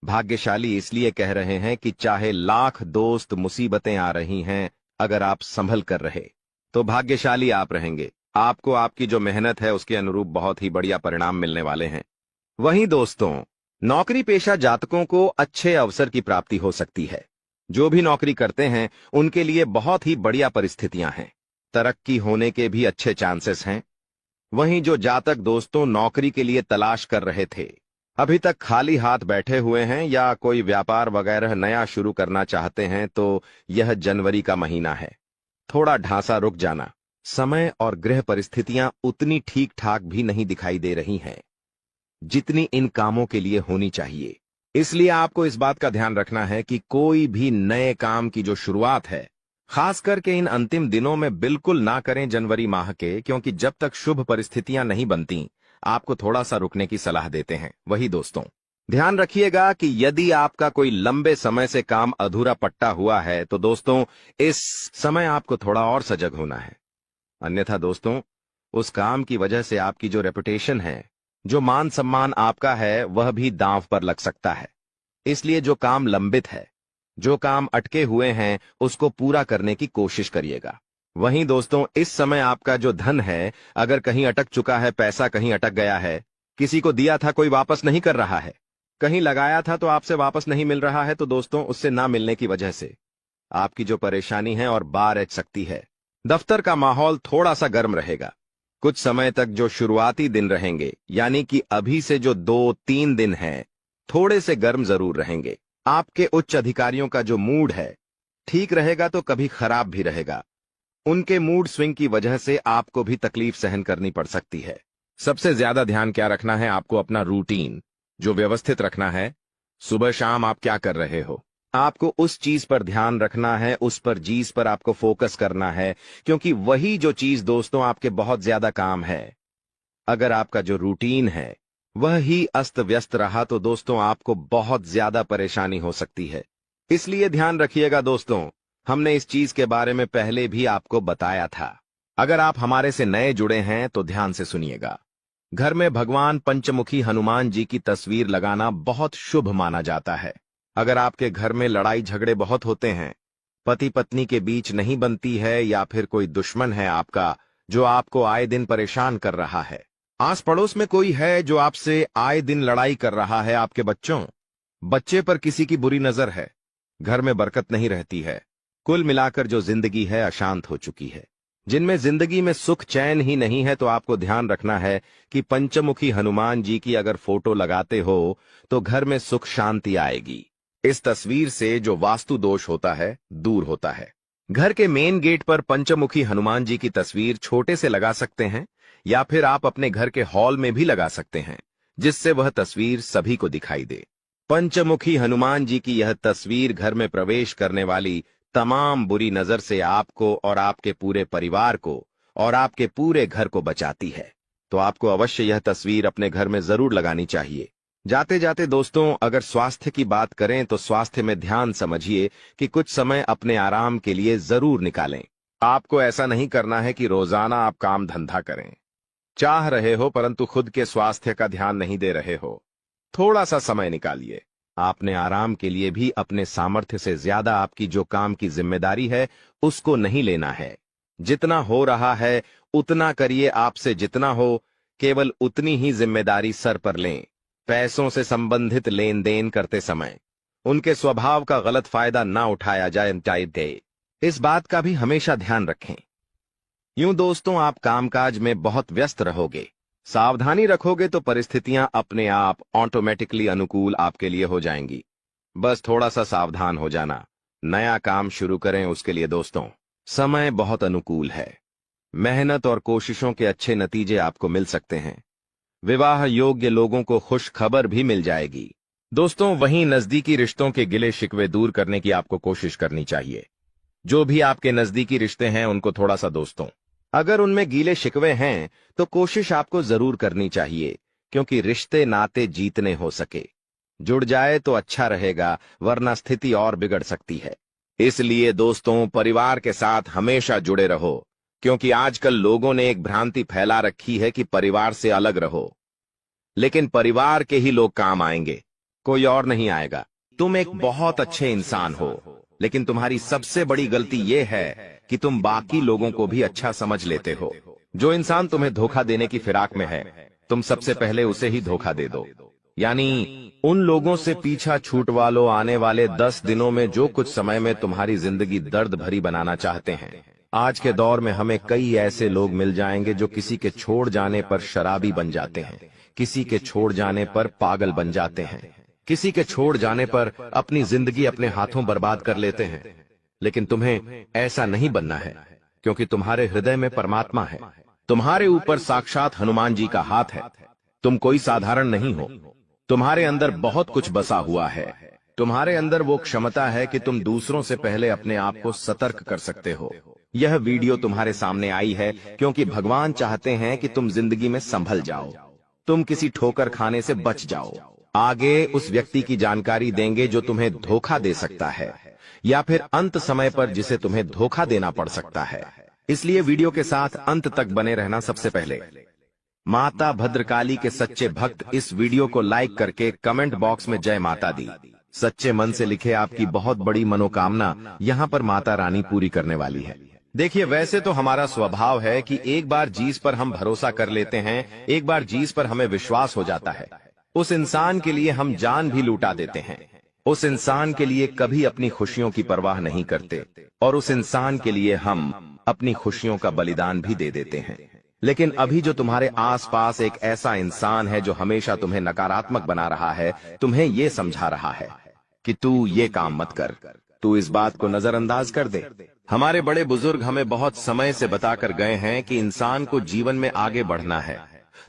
भाग्यशाली इसलिए कह रहे हैं कि चाहे लाख दोस्त मुसीबतें आ रही हैं, अगर आप संभल कर रहे तो भाग्यशाली आप रहेंगे। आपको आपकी जो मेहनत है उसके अनुरूप बहुत ही बढ़िया परिणाम मिलने वाले हैं। वहीं दोस्तों, नौकरी पेशा जातकों को अच्छे अवसर की प्राप्ति हो सकती है। जो भी नौकरी करते हैं उनके लिए बहुत ही बढ़िया परिस्थितियां हैं। तरक्की होने के भी अच्छे चांसेस हैं। वहीं जो जातक दोस्तों नौकरी के लिए तलाश कर रहे थे, अभी तक खाली हाथ बैठे हुए हैं या कोई व्यापार वगैरह नया शुरू करना चाहते हैं, तो यह जनवरी का महीना है। थोड़ा ढांसा रुक जाना। समय और ग्रह परिस्थितियां उतनी ठीक ठाक भी नहीं दिखाई दे रही हैं जितनी इन कामों के लिए होनी चाहिए। इसलिए आपको इस बात का ध्यान रखना है कि कोई भी नए काम की जो शुरुआत है, खास करके इन अंतिम दिनों में बिल्कुल ना करें जनवरी माह के, क्योंकि जब तक शुभ परिस्थितियां नहीं बनती आपको थोड़ा सा रुकने की सलाह देते हैं। वही दोस्तों, ध्यान रखिएगा कि यदि आपका कोई लंबे समय से काम अधूरा पट्टा हुआ है तो दोस्तों इस समय आपको थोड़ा और सजग होना है। अन्यथा दोस्तों, उस काम की वजह से आपकी जो रेपुटेशन है, जो मान सम्मान आपका है, वह भी दांव पर लग सकता है। इसलिए जो काम लंबित है, जो काम अटके हुए हैं उसको पूरा करने की कोशिश करिएगा। वहीं दोस्तों, इस समय आपका जो धन है, अगर कहीं अटक चुका है, पैसा कहीं अटक गया है, किसी को दिया था कोई वापस नहीं कर रहा है, कहीं लगाया था तो आपसे वापस नहीं मिल रहा है, तो दोस्तों उससे ना मिलने की वजह से आपकी जो परेशानी है और बाढ़ आ सकती है। दफ्तर का माहौल थोड़ा सा गर्म रहेगा। कुछ समय तक जो शुरुआती दिन रहेंगे, यानी कि अभी से जो 2-3 दिन हैं, थोड़े से गर्म जरूर रहेंगे। आपके उच्च अधिकारियों का जो मूड है ठीक रहेगा तो कभी खराब भी रहेगा। उनके मूड स्विंग की वजह से आपको भी तकलीफ सहन करनी पड़ सकती है। सबसे ज्यादा ध्यान क्या रखना है, आपको अपना रूटीन जो व्यवस्थित रखना है। सुबह शाम आप क्या कर रहे हो, आपको उस चीज पर ध्यान रखना है, उस पर चीज पर आपको फोकस करना है, क्योंकि वही जो चीज दोस्तों आपके बहुत ज्यादा काम है। अगर आपका जो रूटीन है वह ही अस्त व्यस्त रहा तो दोस्तों आपको बहुत ज्यादा परेशानी हो सकती है। इसलिए ध्यान रखिएगा दोस्तों, हमने इस चीज के बारे में पहले भी आपको बताया था। अगर आप हमारे से नए जुड़े हैं तो ध्यान से सुनिएगा। घर में भगवान पंचमुखी हनुमान जी की तस्वीर लगाना बहुत शुभ माना जाता है। अगर आपके घर में लड़ाई झगड़े बहुत होते हैं, पति पत्नी के बीच नहीं बनती है, या फिर कोई दुश्मन है आपका जो आपको आए दिन परेशान कर रहा है, आस पड़ोस में कोई है जो आपसे आए दिन लड़ाई कर रहा है, आपके बच्चे पर किसी की बुरी नजर है, घर में बरकत नहीं रहती है, कुल मिलाकर जो जिंदगी है अशांत हो चुकी है, जिनमें जिंदगी में सुख चैन ही नहीं है, तो आपको ध्यान रखना है कि पंचमुखी हनुमान जी की अगर फोटो लगाते हो तो घर में सुख शांति आएगी। इस तस्वीर से जो वास्तु दोष होता है दूर होता है। घर के मेन गेट पर पंचमुखी हनुमान जी की तस्वीर छोटे से लगा सकते हैं, या फिर आप अपने घर के हॉल में भी लगा सकते हैं, जिससे वह तस्वीर सभी को दिखाई दे। पंचमुखी हनुमान जी की यह तस्वीर घर में प्रवेश करने वाली तमाम बुरी नजर से आपको और आपके पूरे परिवार को और आपके पूरे घर को बचाती है। तो आपको अवश्य यह तस्वीर अपने घर में जरूर लगानी चाहिए। जाते जाते दोस्तों, अगर स्वास्थ्य की बात करें तो स्वास्थ्य में ध्यान समझिए कि कुछ समय अपने आराम के लिए जरूर निकालें। आपको ऐसा नहीं करना है कि रोजाना आप काम धंधा करें, चाह रहे हो परंतु खुद के स्वास्थ्य का ध्यान नहीं दे रहे हो। थोड़ा सा समय निकालिए। आपने आराम के लिए भी अपने सामर्थ्य से ज्यादा आपकी जो काम की जिम्मेदारी है उसको नहीं लेना है। जितना हो रहा है उतना करिए, आपसे जितना हो केवल उतनी ही जिम्मेदारी सर पर लें। पैसों से संबंधित लेन देन करते समय उनके स्वभाव का गलत फायदा ना उठाया जाए, इस बात का भी हमेशा ध्यान रखें। यूं दोस्तों, आप कामकाज में बहुत व्यस्त रहोगे, सावधानी रखोगे तो परिस्थितियां अपने आप ऑटोमेटिकली अनुकूल आपके लिए हो जाएंगी। बस थोड़ा सा सावधान हो जाना। नया काम शुरू करें उसके लिए दोस्तों समय बहुत अनुकूल है। मेहनत और कोशिशों के अच्छे नतीजे आपको मिल सकते हैं। विवाह योग्य लोगों को खुश खबर भी मिल जाएगी। दोस्तों, वहीं नजदीकी रिश्तों के गिले शिकवे दूर करने की आपको कोशिश करनी चाहिए। जो भी आपके नजदीकी रिश्ते हैं उनको थोड़ा सा दोस्तों, अगर उनमें गीले शिकवे हैं तो कोशिश आपको जरूर करनी चाहिए, क्योंकि रिश्ते नाते जीतने हो सके। जुड़ जाए तो अच्छा रहेगा, वरना स्थिति और बिगड़ सकती है। इसलिए दोस्तों, परिवार के साथ हमेशा जुड़े रहो, क्योंकि आजकल लोगों ने एक भ्रांति फैला रखी है कि परिवार से अलग रहो, लेकिन परिवार के ही लोग काम आएंगे, कोई और नहीं आएगा। तुम एक बहुत अच्छे इंसान हो, लेकिन तुम्हारी सबसे बड़ी गलती यह है कि तुम बाकी लोगों को भी अच्छा समझ लेते हो। जो इंसान तुम्हें धोखा देने की फिराक में है, तुम सबसे पहले उसे ही धोखा दे दो। यानी उन लोगों से पीछा छूटवा लो। आने वाले 10 दिनों में जो कुछ समय में तुम्हारी जिंदगी दर्द भरी बनाना चाहते हैं, आज के दौर में हमें कई ऐसे लोग मिल जाएंगे जो किसी के छोड़ जाने पर शराबी बन जाते हैं, किसी के छोड़ जाने पर पागल बन जाते हैं, किसी के छोड़ जाने पर अपनी जिंदगी अपने हाथों बर्बाद कर लेते हैं। लेकिन तुम्हें ऐसा नहीं बनना है, क्योंकि तुम्हारे हृदय में परमात्मा है, तुम्हारे ऊपर साक्षात हनुमान जी का हाथ है। तुम कोई साधारण नहीं हो, तुम्हारे अंदर बहुत कुछ बसा हुआ है। तुम्हारे अंदर वो क्षमता है कि तुम दूसरों से पहले अपने आप को सतर्क कर सकते हो। यह वीडियो तुम्हारे सामने आई है क्योंकि भगवान चाहते हैं कि तुम जिंदगी में संभल जाओ, तुम किसी ठोकर खाने से बच जाओ। आगे उस व्यक्ति की जानकारी देंगे जो तुम्हें धोखा दे सकता है, या फिर अंत समय पर जिसे तुम्हें धोखा देना पड़ सकता है। इसलिए वीडियो के साथ अंत तक बने रहना। सबसे पहले माता भद्रकाली के सच्चे भक्त इस वीडियो को लाइक करके कमेंट बॉक्स में जय माता दी सच्चे मन से लिखे आपकी बहुत बड़ी मनोकामना यहाँ पर माता रानी पूरी करने वाली है। देखिए, वैसे तो हमारा स्वभाव है कि एक बार जिस पर हम भरोसा कर लेते हैं, एक बार जिस पर हमें विश्वास हो जाता है, उस इंसान के लिए हम जान भी लूटा देते हैं। उस इंसान के लिए कभी अपनी खुशियों की परवाह नहीं करते और उस इंसान के लिए हम अपनी खुशियों का बलिदान भी दे देते हैं। लेकिन अभी जो तुम्हारे आसपास एक ऐसा इंसान है जो हमेशा तुम्हें नकारात्मक बना रहा है, तुम्हें ये समझा रहा है कि तू ये काम मत कर, तू इस बात को नजरअंदाज कर दे। हमारे बड़े बुजुर्ग हमें बहुत समय से बताकर गए हैं कि इंसान को जीवन में आगे बढ़ना है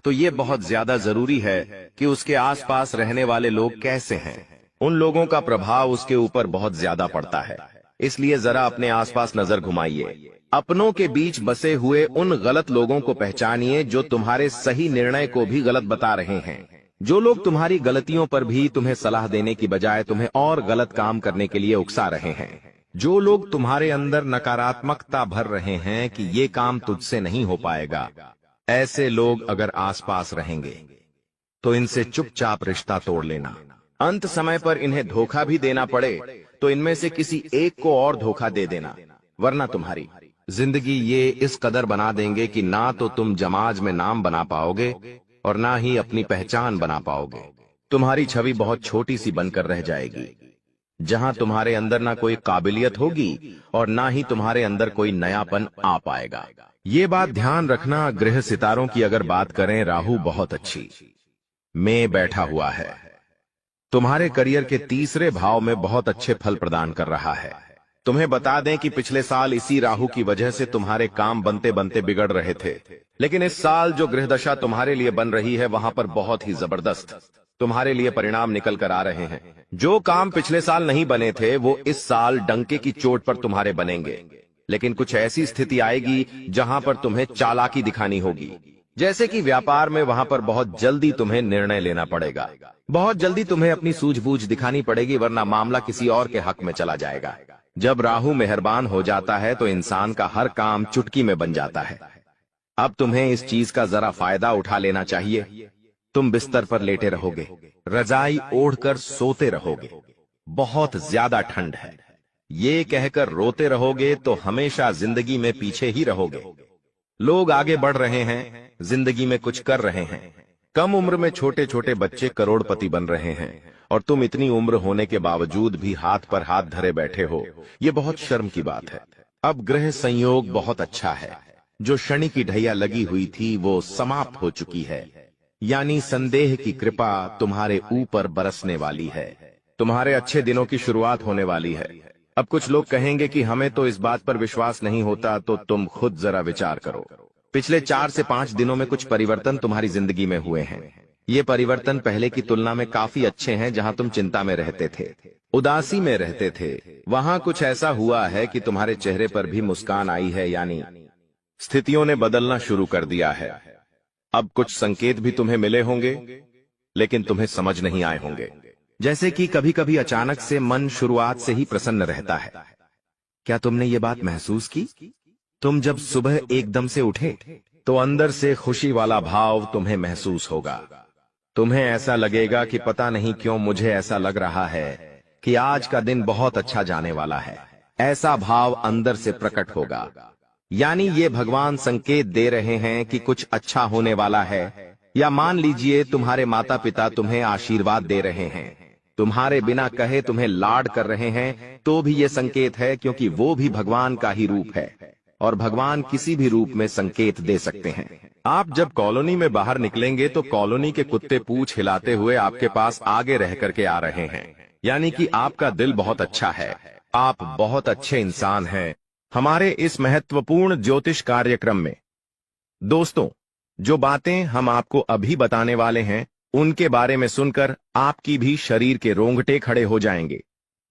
तो ये बहुत ज्यादा जरूरी है कि उसके आसपास रहने वाले लोग कैसे हैं। उन लोगों का प्रभाव उसके ऊपर बहुत ज्यादा पड़ता है। इसलिए जरा अपने आसपास नजर घुमाइए, अपनों के बीच बसे हुए उन गलत लोगों को पहचानिए जो तुम्हारे सही निर्णय को भी गलत बता रहे हैं, जो लोग तुम्हारी गलतियों पर भी तुम्हें सलाह देने की बजाय तुम्हें और गलत काम करने के लिए उकसा रहे हैं, जो लोग तुम्हारे अंदर नकारात्मकता भर रहे हैं कि ये काम तुझसे नहीं हो पाएगा। ऐसे लोग अगर आसपास रहेंगे तो इनसे चुपचाप रिश्ता तोड़ लेना। अंत समय पर इन्हें धोखा भी देना पड़े तो इनमें से किसी एक को और धोखा दे देना, वरना तुम्हारी जिंदगी ये इस कदर बना देंगे कि ना तो तुम समाज में नाम बना पाओगे और ना ही अपनी पहचान बना पाओगे। तुम्हारी छवि बहुत छोटी सी बनकर रह जाएगी, जहां तुम्हारे अंदर ना कोई काबिलियत होगी और ना ही तुम्हारे अंदर कोई नयापन आ पाएगा। ये बात ध्यान रखना। गृह सितारों की अगर बात करें, राहु बहुत अच्छी में बैठा हुआ है, तुम्हारे करियर के तीसरे भाव में बहुत अच्छे फल प्रदान कर रहा है। तुम्हें बता दें कि पिछले साल इसी राहु की वजह से तुम्हारे काम बनते बनते बिगड़ रहे थे, लेकिन इस साल जो गृह दशा तुम्हारे लिए बन रही है वहां पर बहुत ही जबरदस्त तुम्हारे लिए परिणाम निकल कर आ रहे हैं। जो काम पिछले साल नहीं बने थे वो इस साल डंके की चोट पर तुम्हारे बनेंगे, लेकिन कुछ ऐसी स्थिति आएगी जहां पर तुम्हें चालाकी दिखानी होगी। जैसे कि व्यापार में, वहां पर बहुत जल्दी तुम्हें निर्णय लेना पड़ेगा, बहुत जल्दी तुम्हें अपनी सूझबूझ दिखानी पड़ेगी, वरना मामला किसी और के हक में चला जाएगा। जब राहु मेहरबान हो जाता है तो इंसान का हर काम चुटकी में बन जाता है। अब तुम्हें इस चीज का जरा फायदा उठा लेना चाहिए। तुम बिस्तर पर लेटे रहोगे, रजाई ओढ़कर सोते रहोगे, बहुत ज्यादा ठंड है, ये कहकर रोते रहोगे तो हमेशा जिंदगी में पीछे ही रहोगे। लोग आगे बढ़ रहे हैं, जिंदगी में कुछ कर रहे हैं। कम उम्र में छोटे छोटे बच्चे करोड़पति बन रहे हैं और तुम इतनी उम्र होने के बावजूद भी हाथ पर हाथ धरे बैठे हो, ये बहुत शर्म की बात है। अब ग्रह संयोग बहुत अच्छा है। जो शनि की ढैया लगी हुई थी वो समाप्त हो चुकी है, यानी संदेह की कृपा तुम्हारे ऊपर बरसने वाली है। तुम्हारे अच्छे दिनों की शुरुआत होने वाली है। अब कुछ लोग कहेंगे कि हमें तो इस बात पर विश्वास नहीं होता, तो तुम खुद जरा विचार करो। पिछले 4 से 5 दिनों में कुछ परिवर्तन तुम्हारी जिंदगी में हुए हैं। ये परिवर्तन पहले की तुलना में काफी अच्छे हैं। जहां तुम चिंता में रहते थे, उदासी में रहते थे, वहां कुछ ऐसा हुआ है कि तुम्हारे चेहरे पर भी मुस्कान आई है, यानी स्थितियों ने बदलना शुरू कर दिया है। अब कुछ संकेत भी तुम्हें मिले होंगे, लेकिन तुम्हें समझ नहीं आए होंगे। जैसे कि कभी कभी अचानक से मन शुरुआत से ही प्रसन्न रहता है। क्या तुमने ये बात महसूस की? तुम जब सुबह एकदम से उठे तो अंदर से खुशी वाला भाव तुम्हें महसूस होगा। तुम्हें ऐसा लगेगा कि पता नहीं क्यों मुझे ऐसा लग रहा है कि आज का दिन बहुत अच्छा जाने वाला है। ऐसा भाव अंदर से प्रकट होगा, यानी ये भगवान संकेत दे रहे हैं कि कुछ अच्छा होने वाला है। या मान लीजिए तुम्हारे माता पिता तुम्हें आशीर्वाद दे रहे हैं, तुम्हारे बिना कहे तुम्हें लाड कर रहे हैं, तो भी ये संकेत है, क्योंकि वो भी भगवान का ही रूप है और भगवान किसी भी रूप में संकेत दे सकते हैं। आप जब कॉलोनी में बाहर निकलेंगे तो कॉलोनी के कुत्ते पूंछ हिलाते हुए आपके पास आगे रह करके आ रहे हैं, यानी कि आपका दिल बहुत अच्छा है, आप बहुत अच्छे इंसान हैं। हमारे इस महत्वपूर्ण ज्योतिष कार्यक्रम में दोस्तों, जो बातें हम आपको अभी बताने वाले हैं उनके बारे में सुनकर आपकी भी शरीर के रोंगटे खड़े हो जाएंगे।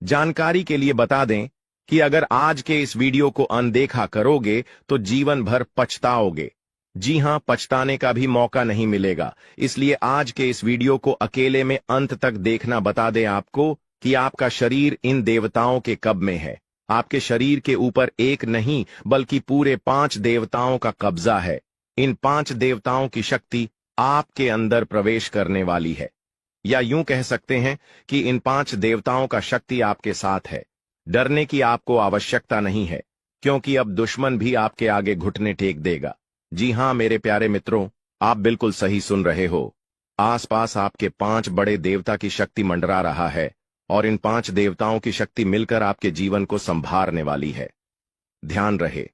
जानकारी के लिए बता दें कि अगर आज के इस वीडियो को अनदेखा करोगे तो जीवन भर पछताओगे। जी हां, पछताने का भी मौका नहीं मिलेगा। इसलिए आज के इस वीडियो को अकेले में अंत तक देखना बता दें आपको कि आपका शरीर इन देवताओं के कब्जे में है। आपके शरीर के ऊपर एक नहीं बल्कि पूरे 5 देवताओं का कब्जा है। इन 5 देवताओं की शक्ति आपके अंदर प्रवेश करने वाली है। या यूं कह सकते हैं कि इन 5 देवताओं का शक्ति आपके साथ है। डरने की आपको आवश्यकता नहीं है, क्योंकि अब दुश्मन भी आपके आगे घुटने टेक देगा। जी हां मेरे प्यारे मित्रों, आप बिल्कुल सही सुन रहे हो। आसपास आपके 5 बड़े देवता की शक्ति मंडरा रहा है, और इन 5 देवताओं की शक्ति मिलकर आपके जीवन को संभारने वाली है। ध्यान रहे,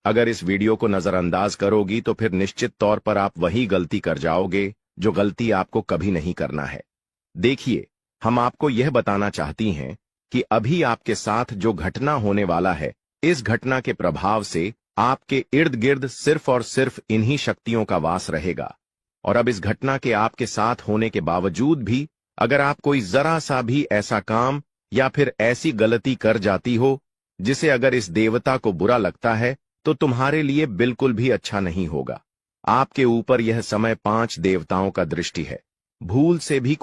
अगर इस वीडियो को नजरअंदाज करोगी तो फिर निश्चित तौर पर आप वही गलती कर जाओगे जो गलती आपको कभी नहीं करना है। देखिए, हम आपको यह बताना चाहती हैं कि अभी आपके साथ जो घटना होने वाला है, इस घटना के प्रभाव से आपके इर्द गिर्द सिर्फ और सिर्फ इन्हीं शक्तियों का वास रहेगा। और अब इस घटना के आपके साथ होने के बावजूद भी अगर आप कोई जरा सा भी ऐसा काम या फिर ऐसी गलती कर जाती हो जिसे अगर इस देवता को बुरा लगता है, तो तुम्हारे लिए बिल्कुल भी अच्छा नहीं होगा। आपके ऊपर यह समय 5 देवताओं का दृष्टि है। भूल से भी कोई